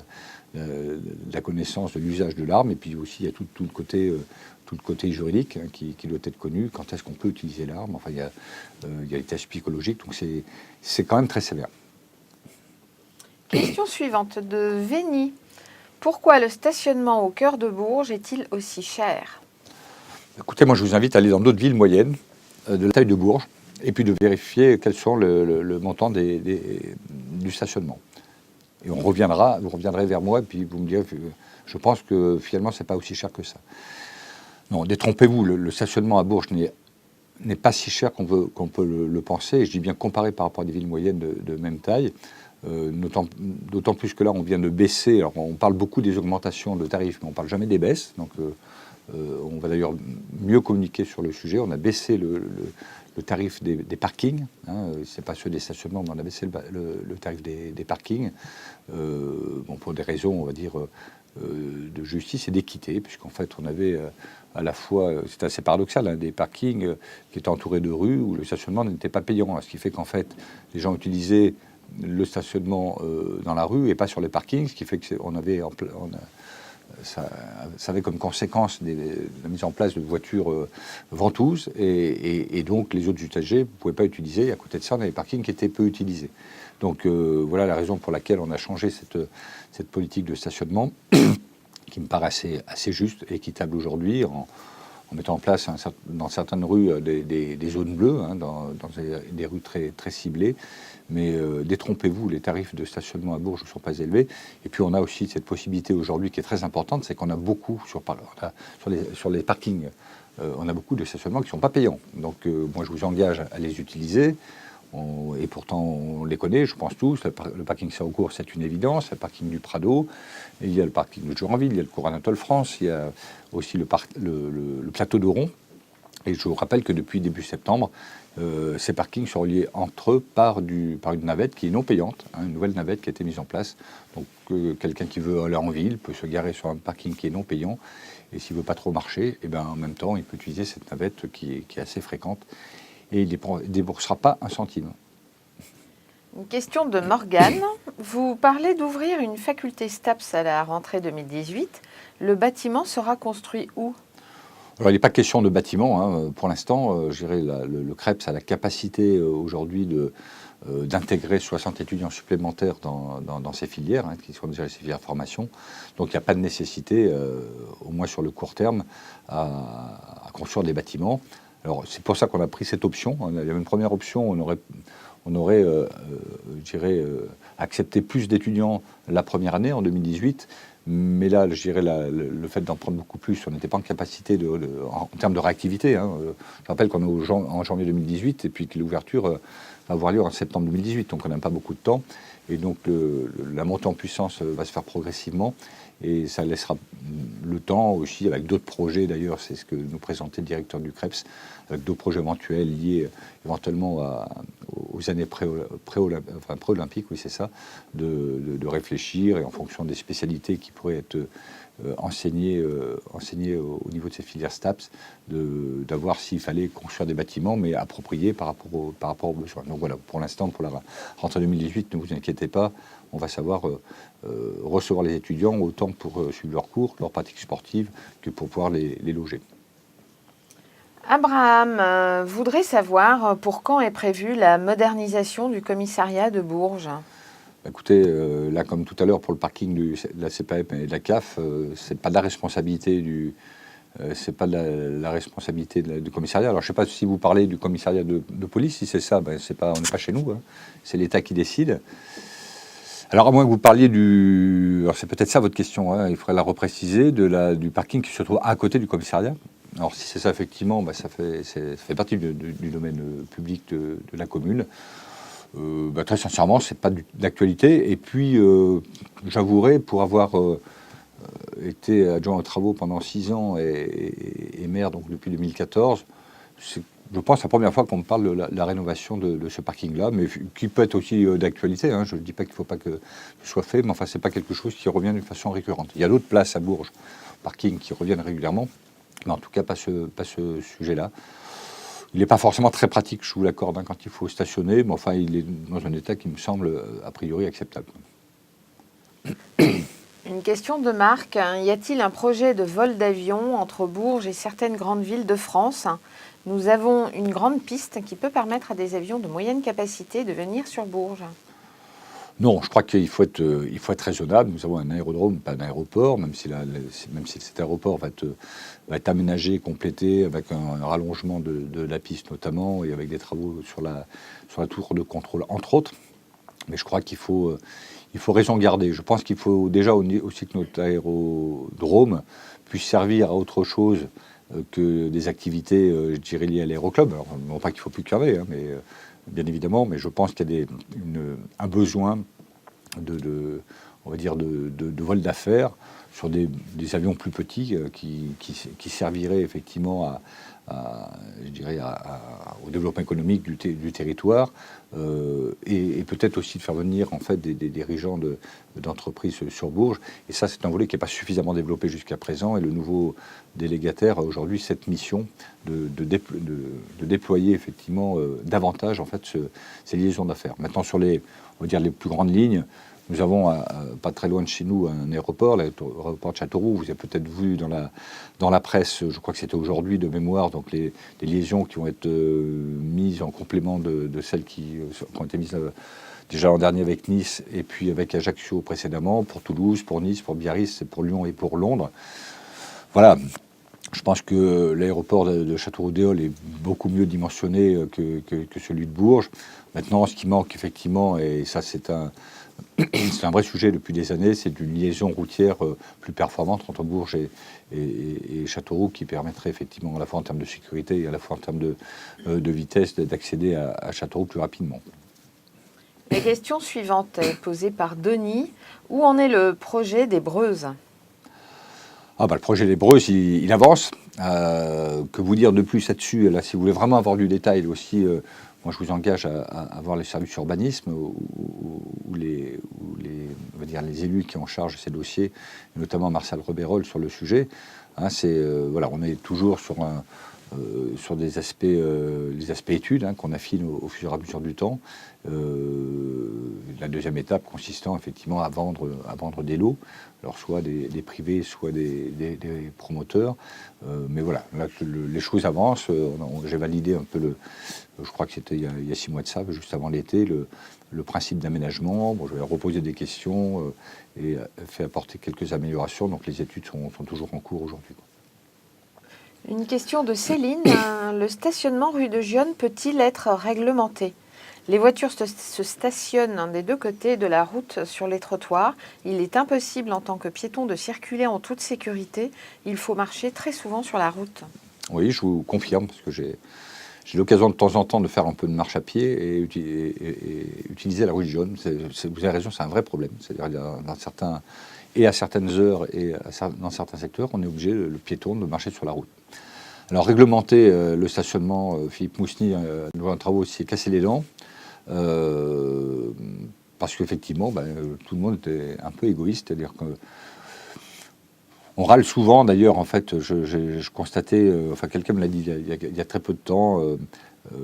la connaissance de l'usage de l'arme. Et puis aussi, il y a tout le côté juridique qui doit être connu. Quand est-ce qu'on peut utiliser l'arme? Enfin, il y a les tests psychologiques. Donc c'est quand même très sévère. Question suivante de Vény. Pourquoi le stationnement au cœur de Bourges est-il aussi cher? Écoutez, moi je vous invite à aller dans d'autres villes moyennes de la taille de Bourges et puis de vérifier quels sont le montant du stationnement. Et vous reviendrez vers moi et puis vous me direz, je pense que finalement c'est pas aussi cher que ça. Non, détrompez-vous, le stationnement à Bourges n'est n'est pas si cher qu'on peut le penser. Et je dis bien comparé par rapport à des villes moyennes de même taille. D'autant plus que là, on vient de baisser. Alors, on parle beaucoup des augmentations de tarifs, mais on ne parle jamais des baisses. Donc, on va d'ailleurs mieux communiquer sur le sujet. On a baissé le tarif des parkings. Hein, ce n'est pas ceux des stationnements, mais on a baissé le tarif des parkings. Pour des raisons, on va dire, de justice et d'équité, puisqu'en fait, on avait à la fois, c'est assez paradoxal, hein, des parkings qui étaient entourés de rues où le stationnement n'était pas payant. Hein, ce qui fait qu'en fait, les gens utilisaient le stationnement dans la rue et pas sur les parkings, ce qui fait qu'on avait ça avait comme conséquence la mise en place de voitures ventouses et donc les autres usagers ne pouvaient pas utiliser. À côté de ça, on avait des parkings qui étaient peu utilisés. Donc voilà la raison pour laquelle on a changé cette politique de stationnement qui me paraît assez juste et équitable aujourd'hui en mettant en place dans certaines rues des zones bleues, hein, dans des rues très, très ciblées. Mais détrompez-vous, les tarifs de stationnement à Bourges ne sont pas élevés. Et puis on a aussi cette possibilité aujourd'hui qui est très importante, c'est qu'on a beaucoup sur les parkings, on a beaucoup de stationnements qui ne sont pas payants. Donc moi je vous engage à les utiliser. Et pourtant on les connaît, je pense tous. Le parking Sérancourt, c'est une évidence. Le parking du Prado, il y a le parking de Joinville, il y a le cours Anatole France, il y a aussi le plateau d'Oron. Et je vous rappelle que depuis début septembre, ces parkings sont reliés entre eux par une navette qui est non payante, hein, une nouvelle navette qui a été mise en place. Donc quelqu'un qui veut aller en ville peut se garer sur un parking qui est non payant. Et s'il ne veut pas trop marcher, et ben, en même temps, il peut utiliser cette navette qui est assez fréquente. Et il ne déboursera pas un centime. Une question de Morgane. Vous parlez d'ouvrir une faculté STAPS à la rentrée 2018. Le bâtiment sera construit où ? Alors, il n'est pas question de bâtiment. Hein. Pour l'instant, je dirais le CREPS a la capacité aujourd'hui d'intégrer 60 étudiants supplémentaires dans ces filières, hein, qui sont déjà les filières de formation. Donc, il n'y a pas de nécessité, au moins sur le court terme, à construire des bâtiments. Alors, c'est pour ça qu'on a pris cette option. Il y avait une première option, on aurait je dirais, accepté plus d'étudiants la première année, en 2018. Mais là, je dirais, le fait d'en prendre beaucoup plus, on n'était pas en capacité en termes de réactivité. Hein. Je rappelle qu'on est en janvier 2018 et puis que l'ouverture va avoir lieu en septembre 2018. Donc, on n'a pas beaucoup de temps. Et donc, la montée en puissance va se faire progressivement. Et ça laissera le temps aussi, avec d'autres projets d'ailleurs, c'est ce que nous présentait le directeur du CREPS, avec d'autres projets éventuels liés éventuellement aux années pré-olympiques, oui c'est ça, de réfléchir et en fonction des spécialités qui pourraient être enseignées au niveau de ces filières STAPS, d'avoir s'il fallait construire des bâtiments, mais appropriés par rapport aux besoins. Donc voilà, pour l'instant, pour la rentrée 2018, ne vous inquiétez pas, on va savoir recevoir les étudiants autant pour suivre leurs cours, leurs pratiques sportives, que pour pouvoir les loger. Abraham voudrait savoir pour quand est prévue la modernisation du commissariat de Bourges. Écoutez, là comme tout à l'heure pour le parking de la CPAM et de la CAF, c'est pas de la responsabilité la responsabilité du commissariat. Alors je ne sais pas si vous parlez du commissariat de police, si c'est ça, ben, on n'est pas chez nous, hein. C'est l'État qui décide. Alors à moins que vous parliez alors c'est peut-être ça votre question, hein, il faudrait la repréciser, du parking qui se trouve à côté du commissariat. Alors si c'est ça effectivement, ben, ça fait partie du domaine public de la commune. Très sincèrement, c'est pas d'actualité. Et puis j'avouerai, pour avoir été adjoint aux travaux pendant 6 ans et maire donc depuis 2014, je pense, la première fois qu'on me parle de la rénovation de ce parking-là, mais qui peut être aussi d'actualité. Hein. Je ne dis pas qu'il ne faut pas que ce soit fait, mais enfin, ce n'est pas quelque chose qui revient d'une façon récurrente. Il y a d'autres places à Bourges, parking, qui reviennent régulièrement, mais en tout cas pas ce sujet-là. Il n'est pas forcément très pratique, je vous l'accorde, hein, quand il faut stationner, mais enfin, il est dans un état qui me semble a priori acceptable. Une question de Marc. Y a-t-il un projet de vol d'avion entre Bourges et certaines grandes villes de France ? Nous avons une grande piste qui peut permettre à des avions de moyenne capacité de venir sur Bourges. Non, je crois qu'il faut être raisonnable. Nous avons un aérodrome, pas un aéroport, même si cet aéroport va être aménagé, complété, avec un rallongement de la piste notamment, et avec des travaux sur la tour de contrôle, entre autres. Mais je crois qu'il faut raison garder. Je pense qu'il faut déjà aussi que notre aérodrome puisse servir à autre chose que des activités, je dirais, liées à l'aéroclub. Alors, non pas qu'il ne faut plus crever, hein, mais bien évidemment, mais je pense qu'il y a un besoin on va dire de vol d'affaires sur des avions plus petits qui serviraient effectivement je dirais au développement économique du territoire et peut-être aussi de faire venir en fait des dirigeants d'entreprises sur Bourges. Et ça, c'est un volet qui n'est pas suffisamment développé jusqu'à présent. Et le nouveau délégataire a aujourd'hui cette mission de déployer effectivement davantage en fait ces liaisons d'affaires. Maintenant, sur on va dire les plus grandes lignes, nous avons, pas très loin de chez nous, un aéroport, l'aéroport de Châteauroux. Vous avez peut-être vu dans la presse, je crois que c'était aujourd'hui de mémoire, donc les liaisons qui vont être mises en complément de celles qui ont été mises déjà l'an dernier avec Nice et puis avec Ajaccio précédemment, pour Toulouse, pour Nice, pour Biarritz, pour Lyon et pour Londres. Voilà. Je pense que l'aéroport de Châteauroux-d'Éole est beaucoup mieux dimensionné que celui de Bourges. Maintenant, ce qui manque effectivement, et ça c'est un vrai sujet depuis des années, c'est une liaison routière plus performante entre Bourges et Châteauroux qui permettrait effectivement à la fois en termes de sécurité et à la fois en termes de vitesse d'accéder à Châteauroux plus rapidement. La question suivante est posée par Denis. Où en est le projet des Breuses ? Le projet des Breuses, il avance. Que vous dire de plus là-dessus? Là, si vous voulez vraiment avoir du détail aussi, moi je vous engage à voir les services urbanisme ou on va dire les élus qui ont en charge ces dossiers, notamment Marcel Rebérol sur le sujet. Hein, on est toujours sur des aspects, les aspects études qu'on affine au fur et à mesure du temps. La deuxième étape consistant effectivement à vendre des lots, alors soit des privés, soit des promoteurs. Mais voilà, là, les choses avancent. J'ai validé un peu je crois que c'était il y a 6 mois de ça, juste avant l'été, le principe d'aménagement. Bon, je vais reposer des questions et fait apporter quelques améliorations. Donc les études sont toujours en cours aujourd'hui. Une question de Céline. Le stationnement rue de Gionne peut-il être réglementé ? Les voitures se stationnent des deux côtés de la route sur les trottoirs. Il est impossible en tant que piéton de circuler en toute sécurité. Il faut marcher très souvent sur la route. Oui, je vous confirme, parce que j'ai l'occasion de temps en temps de faire un peu de marche à pied et utiliser la rue de Gionne. Vous avez raison, c'est un vrai problème. C'est-à-dire à certaines heures et dans certains secteurs, on est obligé, le piéton, de marcher sur la route. Alors, réglementer le stationnement, Philippe Mousny, nous avons travaux aussi cassé les dents. Parce qu'effectivement, tout le monde était un peu égoïste, c'est-à-dire que on râle souvent. D'ailleurs, en fait, je constatais, quelqu'un me l'a dit il y a très peu de temps. Vous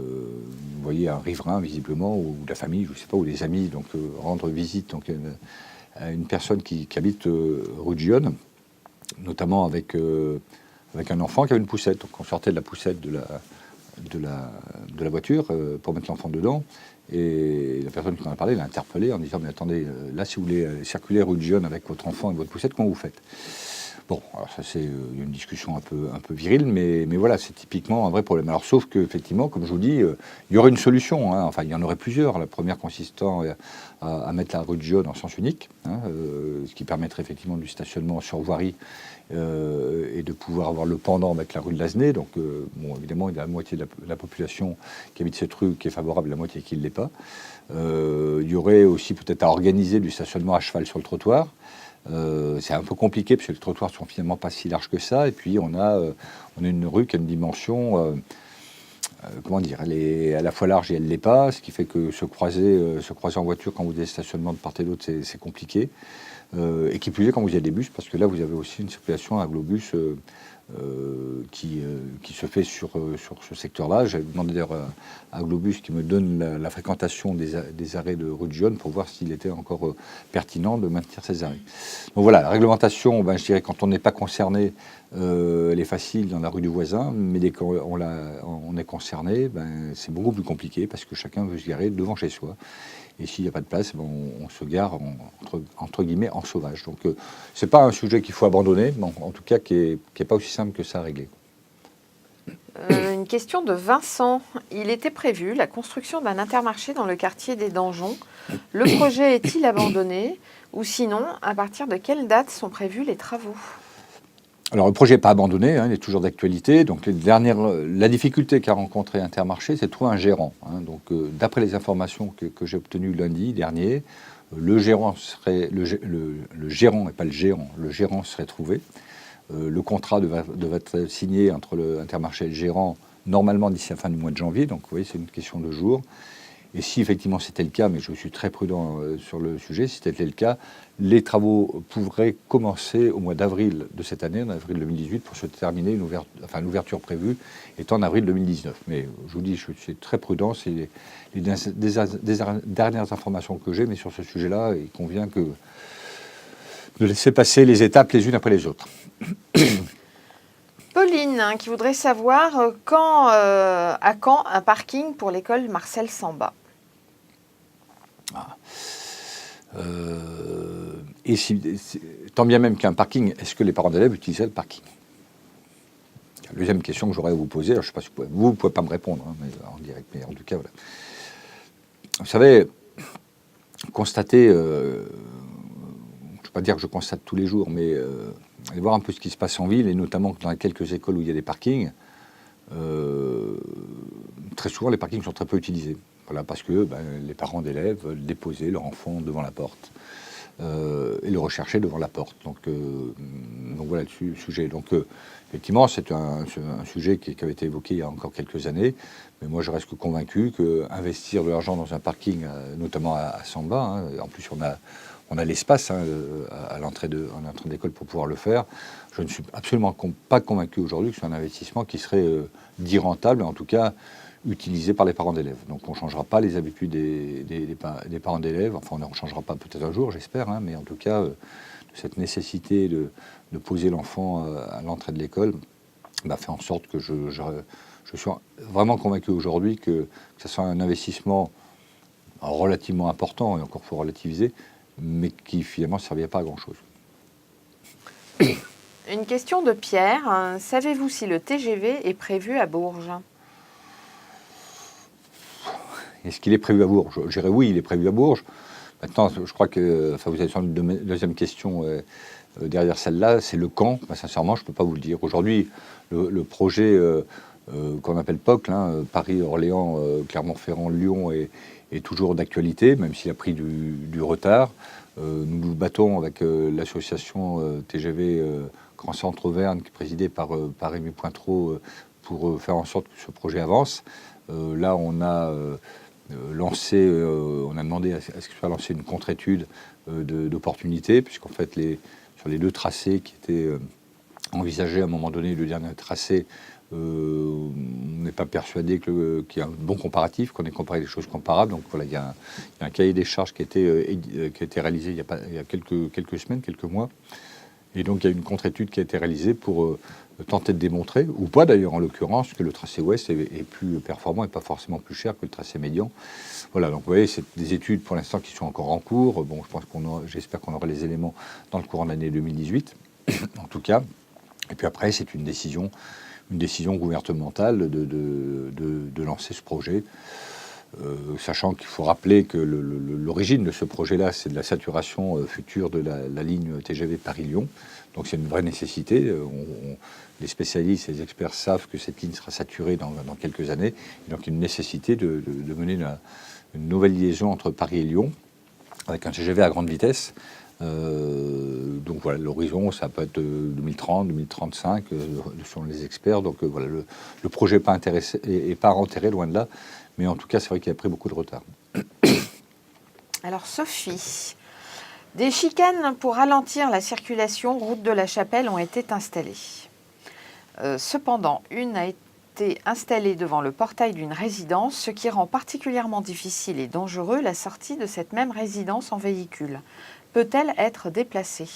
voyez un riverain visiblement, ou de la famille, je ne sais pas, ou des amis, donc rendre visite à une personne qui habite rue de Gionne, notamment avec un enfant qui avait une poussette. Donc on sortait de la poussette de la voiture pour mettre l'enfant dedans. Et la personne qui en a parlé l'a interpellé en disant: mais attendez, là, si vous voulez circuler rue de Gionne avec votre enfant et votre poussette, comment vous faites? Bon, alors ça c'est une discussion un peu virile, mais voilà, c'est typiquement un vrai problème. Alors sauf qu'effectivement, comme je vous dis, il y aurait une solution, hein. Enfin il y en aurait plusieurs. La première consistant à mettre la rue de Gionne en sens unique, ce qui permettrait effectivement du stationnement sur voirie et de pouvoir avoir le pendant avec la rue de Lasnay. Donc évidemment, il y a la moitié de la population qui habite cette rue qui est favorable, la moitié qui ne l'est pas. Il y aurait aussi peut-être à organiser du stationnement à cheval sur le trottoir. C'est un peu compliqué parce que les trottoirs sont finalement pas si larges que ça. Et puis on a une rue qui a une dimension, comment dire, elle est à la fois large et elle l'est pas, ce qui fait que se croiser en voiture quand vous avez des stationnements de part et d'autre, c'est compliqué. Et qui plus est quand vous avez des bus, parce que là vous avez aussi une circulation à globus qui se fait sur ce secteur-là. J'ai demandé d'ailleurs à Globus qui me donne la fréquentation des arrêts de rue de Gionne pour voir s'il était encore pertinent de maintenir ces arrêts. Donc voilà, la réglementation, je dirais quand on n'est pas concerné, elle est facile dans la rue du voisin, mais dès qu'on est concerné, c'est beaucoup plus compliqué parce que chacun veut se garer devant chez soi. Et s'il n'y a pas de place, on se gare entre guillemets en sauvage. Donc c'est pas un sujet qu'il faut abandonner, mais en tout cas qui est pas aussi simple que ça à régler. Une question de Vincent. Il était prévu la construction d'un Intermarché dans le quartier des Danjons. Le projet est-il abandonné? Ou sinon, à partir de quelle date sont prévus les travaux? Alors le projet n'est pas abandonné, hein, il est toujours d'actualité. Donc la difficulté qu'a rencontré Intermarché, c'est de trouver un gérant. Hein. Donc d'après les informations que j'ai obtenues lundi dernier, le gérant serait le gérant et pas le gérant. Le gérant serait trouvé. Le contrat devrait être signé entre Intermarché et le gérant normalement d'ici la fin du mois de janvier. Donc vous voyez, c'est une question de jours. Et si effectivement c'était le cas, mais je suis très prudent sur le sujet, si c'était le cas, les travaux pourraient commencer au mois d'avril de cette année, en avril 2018, pour se terminer, l'ouverture prévue est en avril 2019. Mais je vous dis, je suis très prudent, c'est les dernières informations que j'ai, mais sur ce sujet-là, il convient de laisser passer les étapes les unes après les autres. Pauline, hein, qui voudrait savoir à quand un parking pour l'école Marcel Samba. Et tant bien même qu'un parking, est-ce que les parents d'élèves utilisaient le parking? La deuxième question que j'aurais à vous poser, alors je ne sais pas si vous ne pouvez pas me répondre hein, mais en direct, mais en tout cas, voilà. Vous savez, constater, je ne vais pas dire que je constate tous les jours, mais aller voir un peu ce qui se passe en ville, et notamment dans quelques écoles où il y a des parkings, très souvent les parkings sont très peu utilisés. Voilà, parce que les parents d'élèves veulent déposer leur enfant devant la porte et le rechercher devant la porte. Donc voilà le sujet. Donc effectivement, c'est un sujet qui avait été évoqué il y a encore quelques années, mais moi je reste convaincu qu'investir de l'argent dans un parking, notamment à Samba, hein, en plus on a l'espace hein, à l'entrée d'école pour pouvoir le faire. Je ne suis absolument pas convaincu aujourd'hui que c'est un investissement qui serait dit rentable, en tout cas utilisé par les parents d'élèves. Donc on ne changera pas les habitudes des parents d'élèves, enfin on ne changera pas peut-être un jour, j'espère, hein, mais en tout cas, cette nécessité de poser l'enfant à l'entrée de l'école fait en sorte que je suis vraiment convaincu aujourd'hui que ce soit un investissement relativement important, et encore il faut relativiser, mais qui finalement ne servirait pas à grand-chose. Une question de Pierre. Savez-vous si le TGV est prévu à Bourges? Est-ce qu'il est prévu à Bourges? Je dirais oui, il est prévu à Bourges. Maintenant, je crois que vous avez sans doute une deuxième question derrière celle-là, c'est le quand. Sincèrement, je ne peux pas vous le dire. Aujourd'hui, le projet qu'on appelle POC, hein, Paris, Orléans, Clermont-Ferrand, Lyon, est toujours d'actualité, même s'il a pris du retard. Nous nous battons avec l'association TGV Grand Centre Auvergne, qui est présidée par Rémi Pointreau, pour faire en sorte que ce projet avance. Là, on a on a demandé à ce que soit lancée une contre-étude d'opportunité, puisqu'en fait, sur les deux tracés qui étaient envisagés à un moment donné, le dernier tracé, on n'est pas persuadé qu'il y a un bon comparatif, qu'on ait comparé des choses comparables. Donc voilà, il y a un cahier des charges qui a été réalisé il y a quelques semaines, quelques mois. Et donc il y a une contre-étude qui a été réalisée pour tenter de démontrer, ou pas d'ailleurs en l'occurrence, que le tracé ouest est plus performant et pas forcément plus cher que le tracé médian. Voilà, donc vous voyez, c'est des études pour l'instant qui sont encore en cours. Bon, j'espère qu'on aura les éléments dans le courant de l'année 2018, en tout cas. Et puis après, c'est une décision gouvernementale de lancer ce projet. Sachant qu'il faut rappeler que l'origine de ce projet-là, c'est de la saturation future de la ligne TGV Paris-Lyon. Donc c'est une vraie nécessité. Les spécialistes, les experts savent que cette ligne sera saturée dans quelques années. Et donc il y a une nécessité de mener une nouvelle liaison entre Paris et Lyon, avec un TGV à grande vitesse. Donc voilà, l'horizon, ça peut être 2030, 2035, selon les experts. Donc voilà, le projet n'est pas enterré, loin de là. Mais en tout cas, c'est vrai qu'il a pris beaucoup de retard. Alors Sophie, des chicanes pour ralentir la circulation route de la Chapelle ont été installées. Cependant, une a été installée devant le portail d'une résidence, ce qui rend particulièrement difficile et dangereux la sortie de cette même résidence en véhicule. Peut-elle être déplacée?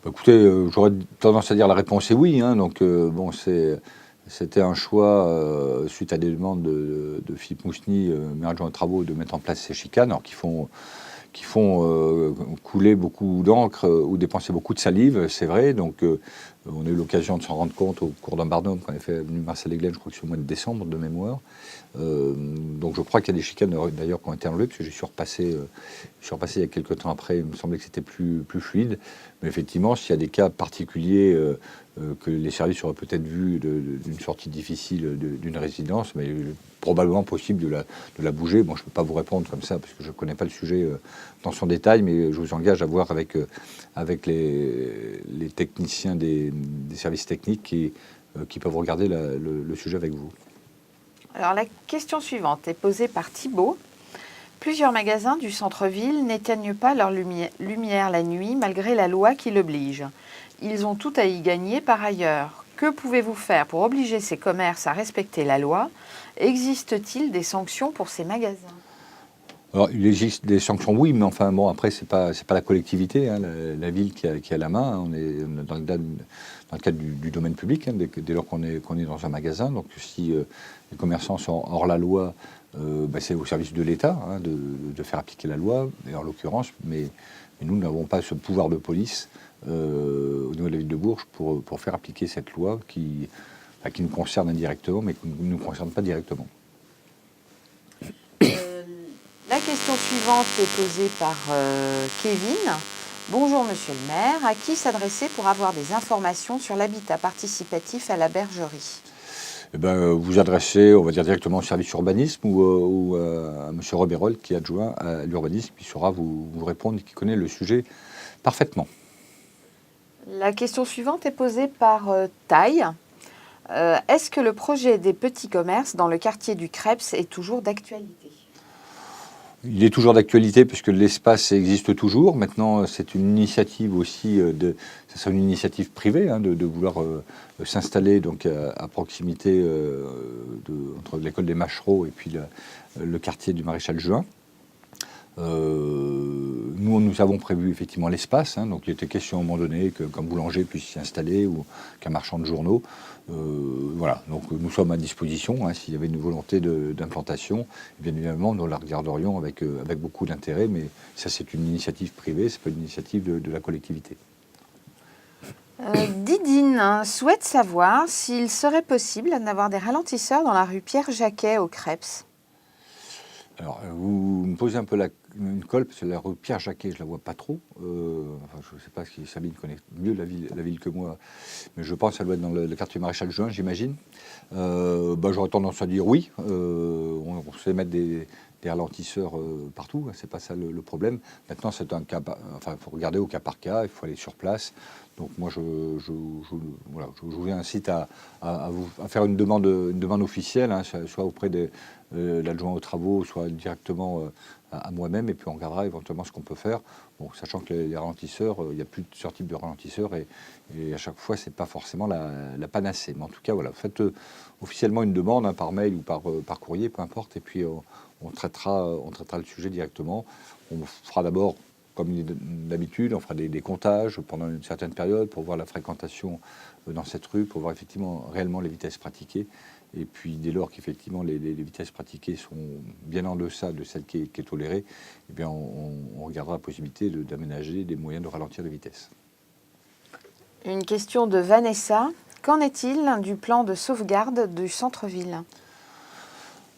Écoutez, j'aurais tendance à dire la réponse est oui. Hein, donc bon, c'était un choix, suite à des demandes de Philippe Mousny, maire adjoint aux travaux, de mettre en place ces chicanes, alors qui font couler beaucoup d'encre ou dépenser beaucoup de salive, c'est vrai. Donc On a eu l'occasion de s'en rendre compte au cours d'un Barnum, quand on a fait avenue Marcel-Eglen, je crois que c'est au mois de décembre de mémoire. Donc je crois qu'il y a des chicanes d'ailleurs qui ont été enlevées, parce que je suis repassé il y a quelques temps après, il me semblait que c'était plus fluide. Mais effectivement, s'il y a des cas particuliers que les services auraient peut-être vus d'une sortie difficile d'une résidence, mais probablement possible de la bouger. Bon, je ne peux pas vous répondre comme ça, parce que je ne connais pas le sujet dans son détail, mais je vous engage à voir avec les techniciens des services techniques qui peuvent regarder le sujet avec vous. Alors la question suivante est posée par Thibault. Plusieurs magasins du centre-ville n'éteignent pas leur lumière la nuit malgré la loi qui l'oblige. Ils ont tout à y gagner par ailleurs. Que pouvez-vous faire pour obliger ces commerces à respecter la loi? Existe-t-il des sanctions pour ces magasins? Alors, il existe des sanctions, oui, mais enfin, bon, après, c'est pas la collectivité, hein, la ville qui a la main. Hein. On est dans le cadre du domaine public, hein, dès lors qu'on est dans un magasin. Donc, si les commerçants sont hors la loi, c'est au service de l'État hein, de faire appliquer la loi, et en l'occurrence, mais nous n'avons pas ce pouvoir de police au niveau de la ville de Bourges pour faire appliquer cette loi qui nous concerne indirectement, mais qui ne nous concerne pas directement. La question suivante est posée par Kevin. Bonjour Monsieur le maire, à qui s'adresser pour avoir des informations sur l'habitat participatif à la bergerie? Eh ben, vous adressez, on va dire directement au service urbanisme ou à M. Robérol, qui est adjoint à l'urbanisme, qui saura vous répondre et qui connaît le sujet parfaitement. La question suivante est posée par Taille. Est-ce que le projet des petits commerces dans le quartier du Creps est toujours d'actualité? Il est toujours d'actualité puisque l'espace existe toujours. Maintenant, c'est une initiative aussi, c'est une initiative privée hein, de vouloir s'installer donc à proximité entre l'école des Machereaux et puis le quartier du Maréchal Juin. Nous avons prévu effectivement l'espace, hein, donc il était question à un moment donné qu'un boulanger puisse s'y installer ou qu'un marchand de journaux. Voilà, donc nous sommes à disposition. Hein, s'il y avait une volonté d'implantation, bien évidemment, nous la regarderions avec beaucoup d'intérêt, mais ça c'est une initiative privée, c'est pas une initiative de la collectivité. Didine souhaite savoir s'il serait possible d'avoir des ralentisseurs dans la rue Pierre-Jacquet au Creps. Alors, vous me posez un peu une colle, parce que la rue Pierre-Jacquet, je ne la vois pas trop. Je ne sais pas si Sabine connaît mieux la ville que moi, mais je pense qu'elle doit être dans le quartier Maréchal Juin, j'imagine. J'aurais tendance à dire oui. On sait mettre des ralentisseurs partout, hein, c'est pas ça le problème. Maintenant, c'est un cas, il faut regarder au cas par cas, il faut aller sur place. Donc moi, je vous incite à faire une demande officielle, hein, soit auprès de l'adjoint aux travaux, soit directement à moi-même, et puis on regardera éventuellement ce qu'on peut faire. Bon, sachant que les ralentisseurs, il y a plusieurs types de ralentisseurs, et à chaque fois, c'est pas forcément la panacée. Mais en tout cas, voilà, faites officiellement une demande hein, par mail ou par courrier, peu importe, et puis on traitera le sujet directement. On fera d'abord, comme d'habitude, on fera des comptages pendant une certaine période pour voir la fréquentation dans cette rue, pour voir effectivement réellement les vitesses pratiquées. Et puis dès lors qu'effectivement les vitesses pratiquées sont bien en deçà de celle qui est tolérée, eh bien on regardera la possibilité d'aménager des moyens de ralentir les vitesses. Une question de Vanessa. Qu'en est-il du plan de sauvegarde du centre-ville ?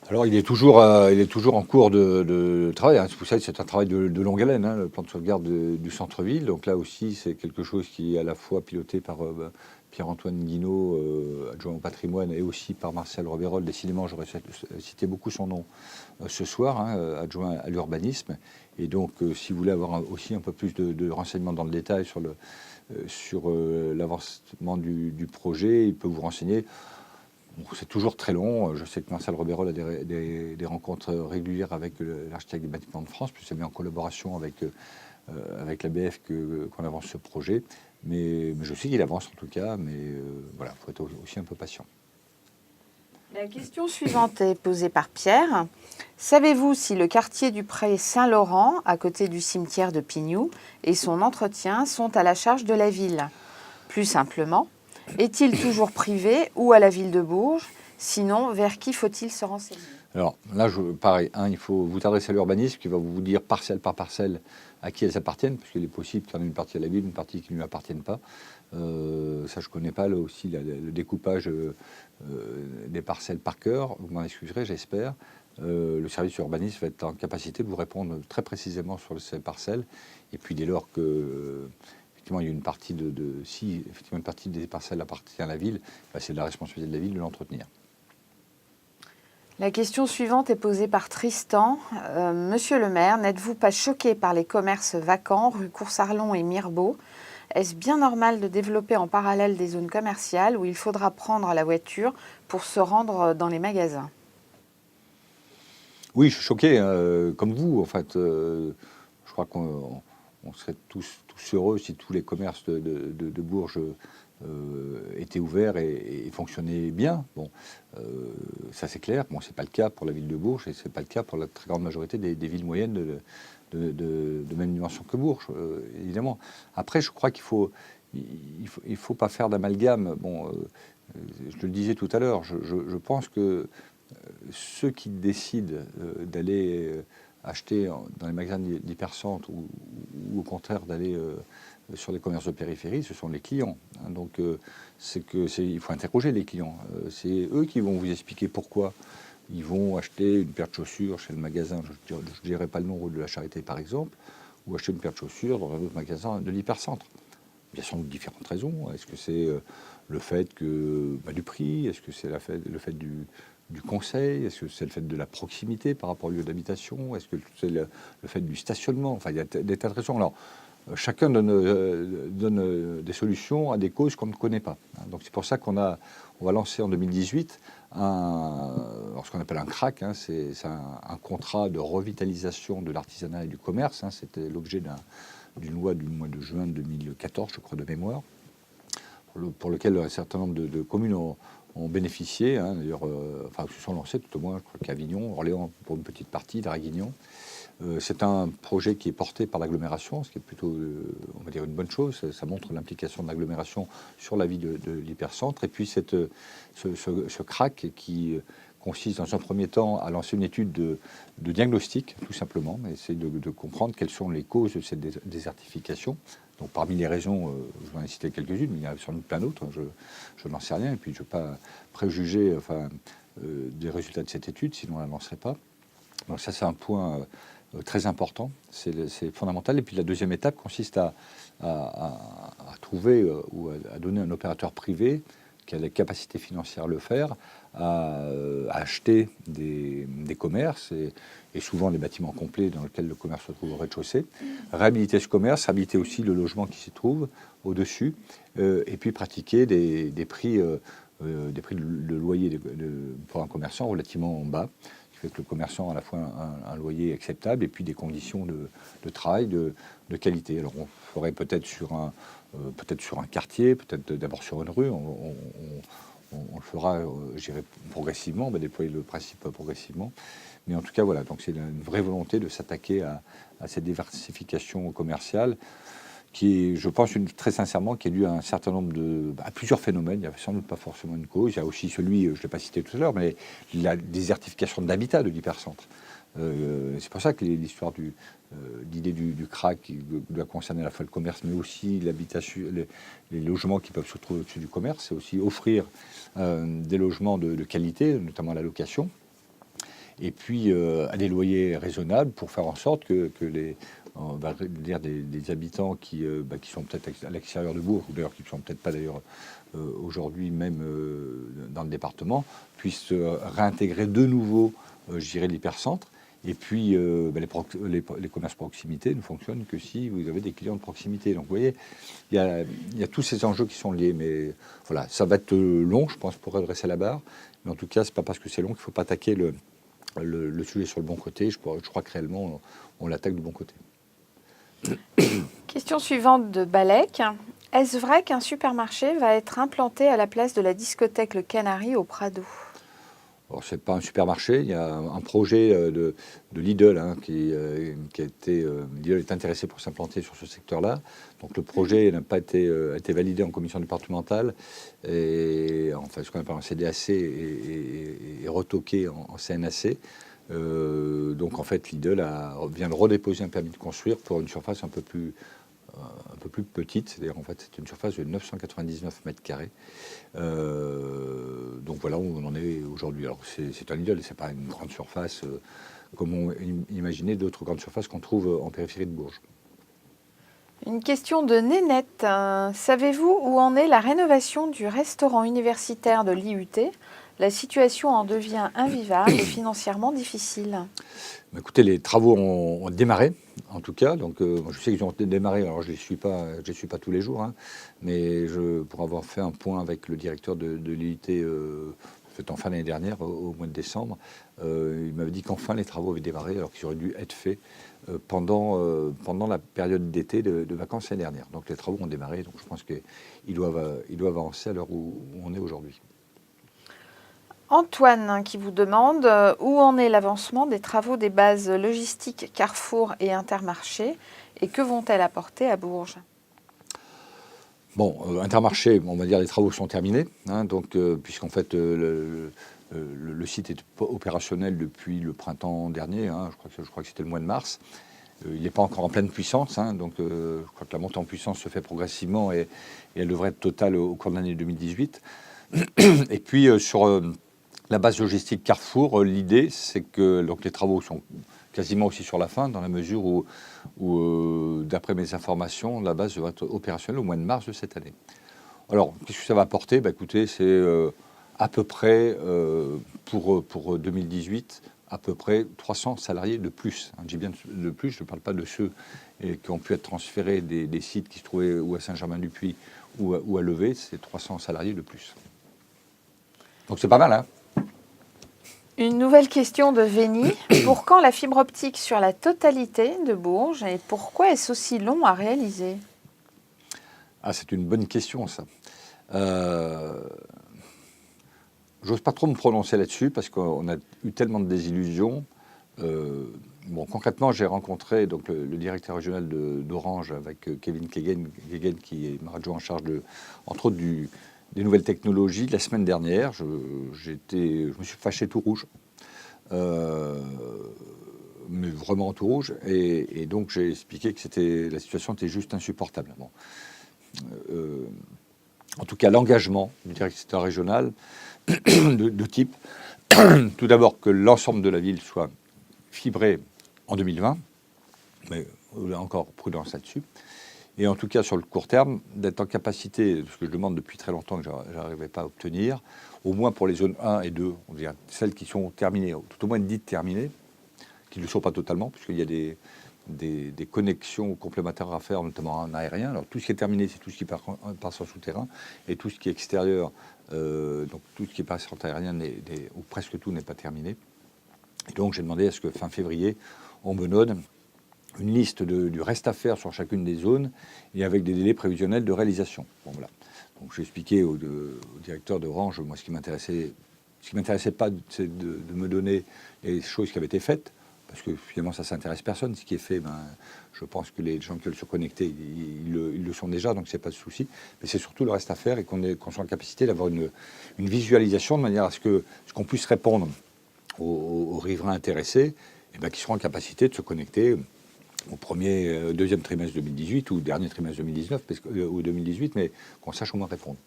Alors il est toujours en cours de travail. Hein. Vous savez, c'est un travail de longue haleine, hein, le plan de sauvegarde du centre-ville. Donc là aussi, c'est quelque chose qui est à la fois piloté par Pierre-Antoine Guinaud, adjoint au patrimoine, et aussi par Marcel Robérol. Décidément, j'aurais cité beaucoup son nom ce soir, hein, adjoint à l'urbanisme. Et donc, si vous voulez avoir aussi un peu plus de renseignements dans le détail sur l'avancement du projet, il peut vous renseigner. Bon, c'est toujours très long. Je sais que Marcel Robérol a des rencontres régulières avec l'architecte des bâtiments de France, puis c'est bien en collaboration avec l'ABF qu'on avance ce projet. Mais je sais qu'il avance en tout cas, mais voilà, il faut être aussi un peu patient. La question suivante est posée par Pierre. Savez-vous si le quartier du Pré Saint-Laurent, à côté du cimetière de Pignou, et son entretien sont à la charge de la ville? Plus simplement, est-il toujours privé ou à la ville de Bourges? Sinon, vers qui faut-il se renseigner? Alors là, pareil, il faut vous adresser à l'urbanisme qui va vous dire parcelle par parcelle à qui elles appartiennent, parce qu'il est possible qu'il y en ait une partie à la ville, une partie qui ne lui appartienne pas. Ça, je ne connais pas là aussi le découpage des parcelles par cœur. Vous m'en excuserez, j'espère. Le service urbanisme va être en capacité de vous répondre très précisément sur ces parcelles. Et puis dès lors que effectivement il y a une partie si effectivement une partie des parcelles appartient à la ville, c'est de la responsabilité de la ville de l'entretenir. La question suivante est posée par Tristan. Monsieur le maire, n'êtes-vous pas choqué par les commerces vacants, rue Coursarlon et Mirbeau? Est-ce bien normal de développer en parallèle des zones commerciales où il faudra prendre la voiture pour se rendre dans les magasins? Oui, je suis choqué, comme vous, en fait. Je crois qu'on serait tous heureux si tous les commerces de Bourges étaient ouverts et fonctionnaient bien. Bon, ça c'est clair. Bon, c'est pas le cas pour la ville de Bourges et c'est pas le cas pour la très grande majorité des villes moyennes de même dimension que Bourges, évidemment. Après, je crois il faut pas faire d'amalgame. Bon, je le disais tout à l'heure, je pense que ceux qui décident d'aller acheter dans les magasins d'hypercentre ou au contraire d'aller sur les commerces de périphérie, ce sont les clients. Donc il faut interroger les clients. C'est eux qui vont vous expliquer pourquoi ils vont acheter une paire de chaussures chez le magasin, je ne dirais pas le nom, de la Charité par exemple, ou acheter une paire de chaussures dans un autre magasin de l'hypercentre. Il y a sans doute différentes raisons. Est-ce que c'est le fait du prix? Est-ce que c'est le fait du conseil? Est-ce que c'est le fait de la proximité par rapport au lieu d'habitation? Est-ce que c'est le fait du stationnement? Enfin, il y a des tas de raisons. Alors, chacun donne des solutions à des causes qu'on ne connaît pas. Donc, c'est pour ça on va lancer en 2018 ce qu'on appelle un CRAC. C'est un contrat de revitalisation de l'artisanat et du commerce. C'était l'objet d'une loi du mois de juin 2014, je crois, de mémoire, pour lequel un certain nombre de communes ont bénéficié. D'ailleurs, se sont lancées, tout au moins, je crois qu'Avignon, Orléans pour une petite partie, Draguignan. C'est un projet qui est porté par l'agglomération, ce qui est plutôt, on va dire, une bonne chose. Ça montre l'implication de l'agglomération sur la vie de l'hypercentre. Et puis ce CRAC qui consiste dans un premier temps à lancer une étude de diagnostic, tout simplement, essayer de comprendre quelles sont les causes de cette désertification. Donc parmi les raisons, je vais en citer quelques-unes, mais il y en a sans doute plein d'autres, je n'en sais rien, et puis je ne veux pas préjuger des résultats de cette étude, sinon on ne la lancerait pas. Donc ça c'est un point très important, c'est fondamental. Et puis la deuxième étape consiste à trouver ou à donner un opérateur privé qui a les capacités financières à le faire, à acheter des commerces et souvent des bâtiments complets dans lesquels le commerce se trouve au rez-de-chaussée, réhabiliter ce commerce, réhabiliter aussi le logement qui s'y trouve au-dessus, et puis pratiquer des prix de loyer pour un commerçant relativement bas, qui fait que le commerçant a à la fois un loyer acceptable et puis des conditions de travail de qualité. Alors on ferait peut-être sur un quartier, peut-être d'abord sur une rue, on le fera, j'irai progressivement, on va déployer le principe progressivement. Mais en tout cas, voilà, donc c'est une vraie volonté de s'attaquer à cette diversification commerciale qui est, je pense, très sincèrement, qui est due à un certain nombre à plusieurs phénomènes. Il n'y a sans doute pas forcément une cause. Il y a aussi celui, je ne l'ai pas cité tout à l'heure, mais la désertification d'habitat de l'hypercentre. C'est pour ça que l'histoire l'idée du CRAC qui doit concerner à la fois le commerce, mais aussi l'habitation, les logements qui peuvent se trouver au-dessus du commerce, c'est aussi offrir des logements de qualité, notamment la location, et puis à des loyers raisonnables pour faire en sorte que on va dire des habitants qui sont peut-être à l'extérieur de Bourges, ou d'ailleurs qui ne sont peut-être pas d'ailleurs aujourd'hui même dans le département, puissent réintégrer de nouveau, je dirais, l'hypercentre. Et puis, les commerces proximité ne fonctionnent que si vous avez des clients de proximité. Donc, vous voyez, il y a tous ces enjeux qui sont liés. Mais voilà, ça va être long, je pense, pour redresser la barre. Mais en tout cas, c'est pas parce que c'est long qu'il ne faut pas attaquer le sujet sur le bon côté. Je crois que réellement, on l'attaque du bon côté. Question suivante de Balek. Est-ce vrai qu'un supermarché va être implanté à la place de la discothèque Le Canari au Prado? Alors, ce n'est pas un supermarché, il y a un projet de Lidl qui a été. Lidl est intéressé pour s'implanter sur ce secteur-là. Donc le projet n'a pas été validé en commission départementale. Et enfin, ce qu'on appelle un CDAC est retoqué en CNAC. Donc en fait, Lidl vient de redéposer un permis de construire pour une surface un peu plus petite. C'est-à-dire en fait, c'est une surface de 999 mètres carrés. Donc voilà où on en est aujourd'hui. Alors c'est un Lidl, c'est pas une grande surface comme on imaginait d'autres grandes surfaces qu'on trouve en périphérie de Bourges. Une question de Nénette. Savez-vous où en est la rénovation du restaurant universitaire de l'IUT? La situation en devient invivable et financièrement difficile. Écoutez, les travaux ont démarré, en tout cas. Donc, je sais qu'ils ont démarré. Alors, je les suis pas tous les jours, mais pour avoir fait un point avec le directeur de l'IUT en fin d'année dernière, au mois de décembre, il m'avait dit qu'enfin les travaux avaient démarré, alors qu'ils auraient dû être faits pendant la période d'été de vacances l'année dernière. Donc, les travaux ont démarré. Donc, je pense qu'ils doivent avancer à l'heure où on est aujourd'hui. Antoine qui vous demande où en est l'avancement des travaux des bases logistiques Carrefour et Intermarché et que vont-elles apporter à Bourges? Bon, Intermarché, on va dire les travaux sont terminés, donc puisqu'en fait le site est opérationnel depuis le printemps dernier, je crois que c'était le mois de mars. Il n'est pas encore en pleine puissance, donc je crois que la montée en puissance se fait progressivement et elle devrait être totale au cours de l'année 2018. Et puis sur la base logistique Carrefour, l'idée c'est que donc, les travaux sont quasiment aussi sur la fin, dans la mesure où d'après mes informations, la base devrait être opérationnelle au mois de mars de cette année. Alors, qu'est-ce que ça va apporter? Écoutez, c'est à peu près, pour 2018, à peu près 300 salariés de plus. Je dis bien de plus, je ne parle pas de ceux qui ont pu être transférés des sites qui se trouvaient ou à Saint-Germain-du-Puy ou à Levée, c'est 300 salariés de plus. Donc c'est pas mal, Une nouvelle question de Vény. Pour quand la fibre optique sur la totalité de Bourges et pourquoi est-ce aussi long à réaliser? C'est une bonne question, ça. J'ose pas trop me prononcer là-dessus parce qu'on a eu tellement de désillusions. Concrètement, j'ai rencontré donc, le directeur régional d'Orange avec Kevin Kegen, qui est adjoint en charge, entre autres, des nouvelles technologies la semaine dernière. Je me suis fâché tout rouge, mais vraiment tout rouge. Et donc j'ai expliqué que la situation était juste insupportable. Bon. En tout cas, l'engagement du directeur régional de type, tout d'abord que l'ensemble de la ville soit fibré en 2020, mais encore prudence là-dessus. Et en tout cas, sur le court terme, d'être en capacité, ce que je demande depuis très longtemps que je n'arrivais pas à obtenir, au moins pour les zones 1 et 2, on dirait celles qui sont terminées, tout au moins dites terminées, qui ne le sont pas totalement, puisqu'il y a des connexions complémentaires à faire, notamment en aérien. Alors tout ce qui est terminé, c'est tout ce qui passe en souterrain, et tout ce qui est extérieur, donc tout ce qui passe en aérien, ou presque tout n'est pas terminé. Et donc j'ai demandé à ce que fin février, on me donne une liste du reste à faire sur chacune des zones et avec des délais prévisionnels de réalisation. Bon, voilà. Donc j'ai expliqué au directeur d'Orange, moi ce qui m'intéressait pas, c'est de me donner les choses qui avaient été faites, parce que finalement ça s'intéresse personne. Ce qui est fait, je pense que les gens qui veulent se connecter, ils le sont déjà, donc c'est pas de souci. Mais c'est surtout le reste à faire et qu'on soit en capacité d'avoir une visualisation de manière à ce qu'on puisse répondre aux riverains intéressés, qui seront en capacité de se connecter au deuxième trimestre 2018 ou dernier trimestre 2019 ou 2018, mais qu'on sache au moins répondre.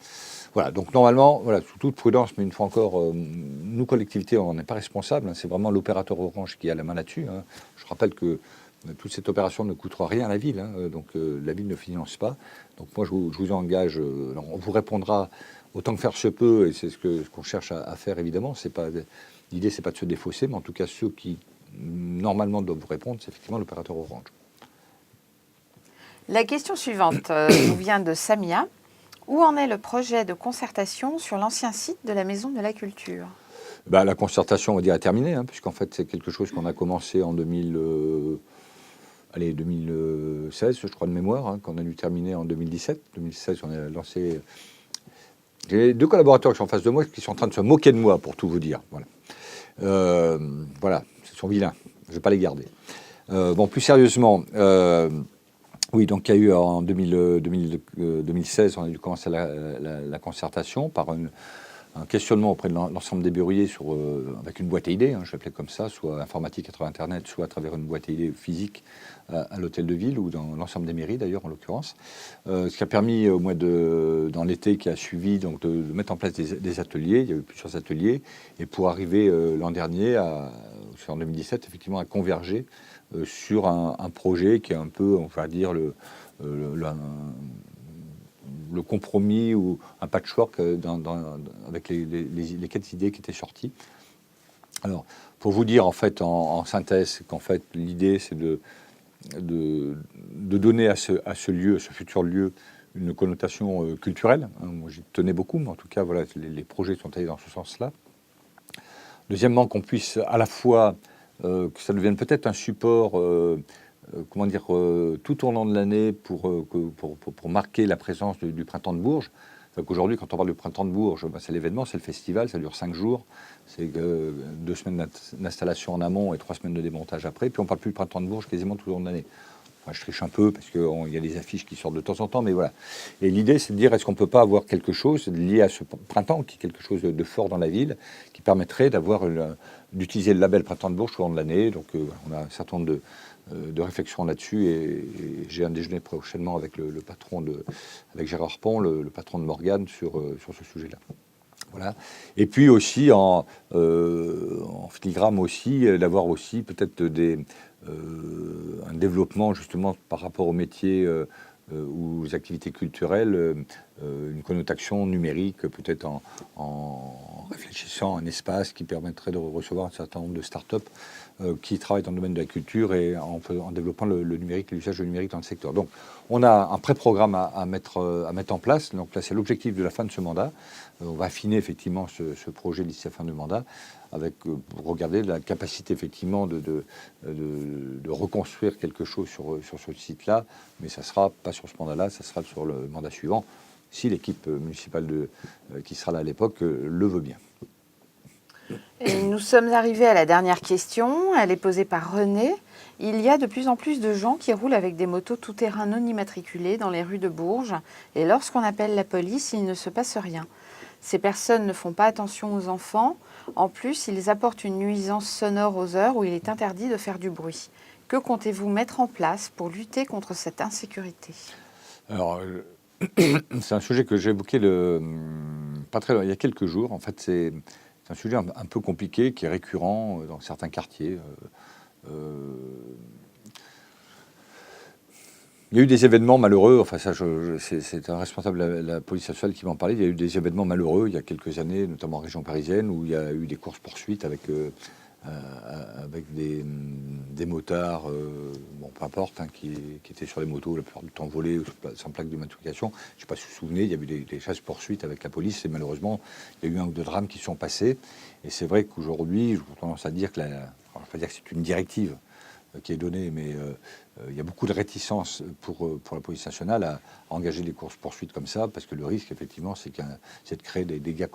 Voilà, donc normalement, sous toute prudence, mais une fois encore, nous, collectivités, on n'est pas responsables, c'est vraiment l'opérateur Orange qui a la main là-dessus. Je rappelle que toute cette opération ne coûtera rien à la ville, donc la ville ne finance pas. Donc moi, je vous engage, on vous répondra autant que faire se peut, et c'est ce qu'on cherche à faire, évidemment. L'idée, c'est pas de se défausser, mais en tout cas, ceux qui normalement doivent vous répondre, c'est effectivement l'opérateur Orange. La question suivante nous vient de Samia. Où en est le projet de concertation sur l'ancien site de la Maison de la Culture? La concertation, on va dire, est terminée, puisqu'en fait, c'est quelque chose qu'on a commencé en 2016, je crois, de mémoire, qu'on a dû terminer en 2017. 2016, on a lancé... J'ai 2 collaborateurs qui sont en face de moi qui sont en train de se moquer de moi, pour tout vous dire. Voilà. Voilà, ils sont vilains, je ne vais pas les garder. Bon, plus sérieusement, oui, donc il y a eu en 2016, on a dû commencer la concertation par un questionnement auprès de l'ensemble des bureauiers avec une boîte à idées, je l'appelais comme ça, soit informatique à travers Internet, soit à travers une boîte à idées physique à l'hôtel de ville ou dans l'ensemble des mairies d'ailleurs en l'occurrence. Ce qui a permis au mois dans l'été qui a suivi donc, de mettre en place des ateliers, il y a eu plusieurs ateliers, et pour arriver l'an dernier, en 2017, effectivement à converger sur un projet qui est un peu, on va dire, le compromis ou un patchwork avec les 4 idées qui étaient sorties. Alors, pour vous dire en fait en synthèse qu'en fait l'idée c'est de donner à ce lieu, à ce futur lieu, une connotation culturelle. Moi j'y tenais beaucoup, mais en tout cas voilà, les projets sont allés dans ce sens-là. Deuxièmement, qu'on puisse à la fois que ça devienne peut-être un support comment dire, tout au long de l'année pour marquer la présence du Printemps de Bourges. Donc aujourd'hui, quand on parle du Printemps de Bourges, c'est l'événement, c'est le festival, ça dure 5 jours. C'est 2 semaines d'installation en amont et 3 semaines de démontage après. Puis on ne parle plus du Printemps de Bourges quasiment tout au long de l'année. Enfin, je triche un peu parce qu'il y a des affiches qui sortent de temps en temps, mais voilà. Et l'idée, c'est de dire, est-ce qu'on ne peut pas avoir quelque chose lié à ce printemps, qui est quelque chose de fort dans la ville, qui permettrait d'utiliser le label Printemps de Bourges tout au long de l'année. Donc on a un certain nombre de réflexions là-dessus et j'ai un déjeuner prochainement avec le patron avec Gérard Pont, le patron de Morgane sur ce sujet-là. Voilà. Et puis aussi en filigrane aussi d'avoir aussi peut-être un développement justement par rapport aux métiers ou aux activités culturelles, une connotation numérique peut-être en réfléchissant à un espace qui permettrait de recevoir un certain nombre de startups qui travaillent dans le domaine de la culture et en développant le numérique, l'usage du numérique dans le secteur. Donc on a un pré-programme à mettre en place. Donc là c'est l'objectif de la fin de ce mandat. On va affiner effectivement ce projet d'ici la fin du mandat pour regarder la capacité effectivement de reconstruire quelque chose sur ce site-là, mais ça ne sera pas sur ce mandat-là, ça sera sur le mandat suivant, si l'équipe municipale qui sera là à l'époque le veut bien. Et nous sommes arrivés à la dernière question, elle est posée par René. Il y a de plus en plus de gens qui roulent avec des motos tout-terrain non immatriculées dans les rues de Bourges, et lorsqu'on appelle la police, il ne se passe rien. Ces personnes ne font pas attention aux enfants. En plus, ils apportent une nuisance sonore aux heures où il est interdit de faire du bruit. Que comptez-vous mettre en place pour lutter contre cette insécurité ? Alors, c'est un sujet que j'ai évoqué pas très loin, il y a quelques jours. En fait, c'est un sujet un peu compliqué qui est récurrent dans certains quartiers. Il y a eu des événements malheureux, enfin ça, c'est un responsable de la police nationale qui m'en parlait. Il y a eu des événements malheureux il y a quelques années, notamment en région parisienne, où il y a eu des courses-poursuites avec des motards, bon, peu importe, qui étaient sur les motos, la plupart du temps volés, sans plaque d'immatriculation. Je ne sais pas si vous vous souvenez, il y a eu des chasses-poursuites avec la police et malheureusement, il y a eu un ou deux drames qui sont passés. Et c'est vrai qu'aujourd'hui, j'ai tendance à dire que on va pas dire que c'est une directive qui est donnée, mais il y a beaucoup de réticence pour la police nationale à engager des courses-poursuites comme ça, parce que le risque, effectivement, c'est de créer des dégâts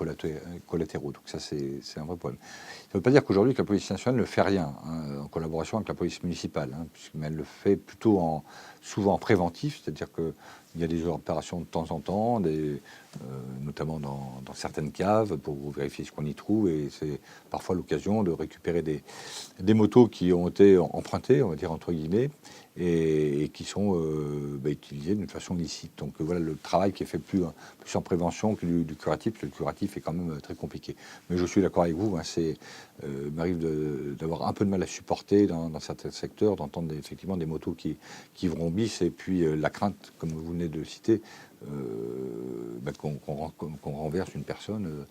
collatéraux. Donc ça, c'est un vrai problème. Ça ne veut pas dire qu'aujourd'hui, que la police nationale ne fait rien, en collaboration avec la police municipale, mais elle le fait plutôt souvent en préventif, c'est-à-dire qu'il y a des opérations de temps en temps, notamment dans certaines caves, pour vérifier ce qu'on y trouve, et c'est parfois l'occasion de récupérer des motos qui ont été empruntées, on va dire entre guillemets, et qui sont utilisées d'une façon illicite. Donc voilà le travail qui est fait plus en prévention que du curatif, parce que le curatif est quand même très compliqué. Mais je suis d'accord avec vous, il m'arrive d'avoir un peu de mal à supporter dans certains secteurs, d'entendre effectivement des motos qui vont bis, et puis la crainte, comme vous venez de le citer, qu'on renverse une personne,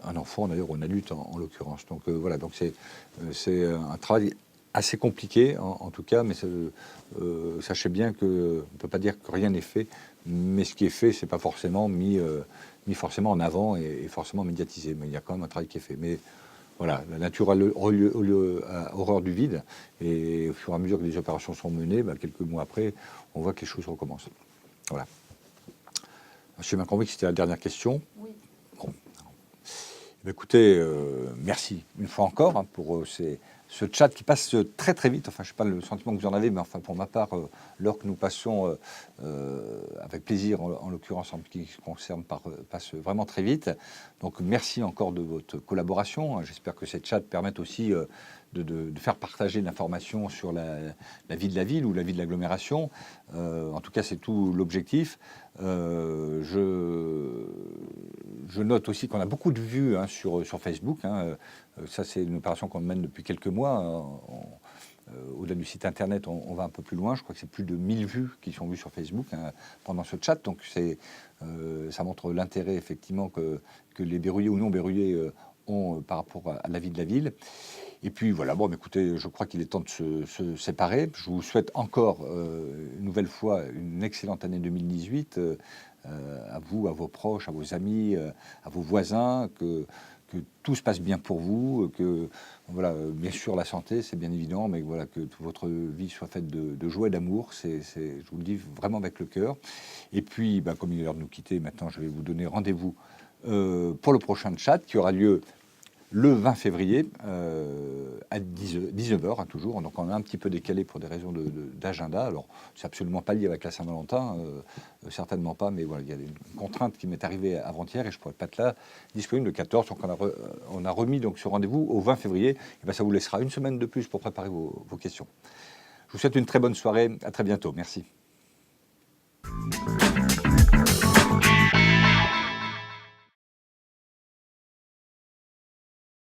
un enfant d'ailleurs, ou un adulte en l'occurrence. Donc voilà, donc c'est un travail assez compliqué en tout cas, mais sachez bien qu'on ne peut pas dire que rien n'est fait, mais ce qui est fait, c'est pas forcément mis forcément en avant et forcément médiatisé, mais il y a quand même un travail qui est fait. Mais voilà, la nature a horreur du vide, et au fur et à mesure que les opérations sont menées, quelques mois après, on voit que les choses recommencent. Voilà. Monsieur Macron, c'était la dernière question. Oui. Bon. Écoutez, merci une fois encore hein, pour ce chat qui passe très très vite. Enfin, je ne sais pas le sentiment que vous en avez, mais enfin pour ma part, l'heure que nous passons avec plaisir, en l'occurrence en ce qui se concerne, passe vraiment très vite. Donc merci encore de votre collaboration. J'espère que ces chats permettent aussi de faire partager l'information sur la vie de la ville ou la vie de l'agglomération. En tout cas, c'est tout l'objectif. Je note aussi qu'on a beaucoup de vues hein, sur Facebook. Hein. Ça, c'est une opération qu'on mène depuis quelques mois. Au-delà du site internet, on va un peu plus loin. Je crois que c'est plus de 1000 vues qui sont vues sur Facebook hein, pendant ce chat. Donc, ça montre l'intérêt, effectivement, que les berruyers ou non berruyers ont par rapport à la vie de la ville. Et puis voilà, bon, écoutez, je crois qu'il est temps de se séparer. Je vous souhaite encore une nouvelle fois une excellente année 2018 à vous, à vos proches, à vos amis, à vos voisins, que tout se passe bien pour vous, que voilà, bien sûr la santé, c'est bien évident, mais voilà, que toute votre vie soit faite de joie et d'amour, je vous le dis vraiment avec le cœur. Et puis, ben, comme il est l'heure de nous quitter, maintenant je vais vous donner rendez-vous pour le prochain chat qui aura lieu le 20 février à 19h, hein, toujours. Donc on a un petit peu décalé pour des raisons d'agenda. Alors, c'est absolument pas lié avec la Saint-Valentin, certainement pas, mais voilà, il y a une contrainte qui m'est arrivée avant-hier et je ne pourrais pas être là, disponible le 14. Donc on a remis donc, ce rendez-vous au 20 février. Et ben, ça vous laissera une semaine de plus pour préparer vos questions. Je vous souhaite une très bonne soirée. À très bientôt. Merci.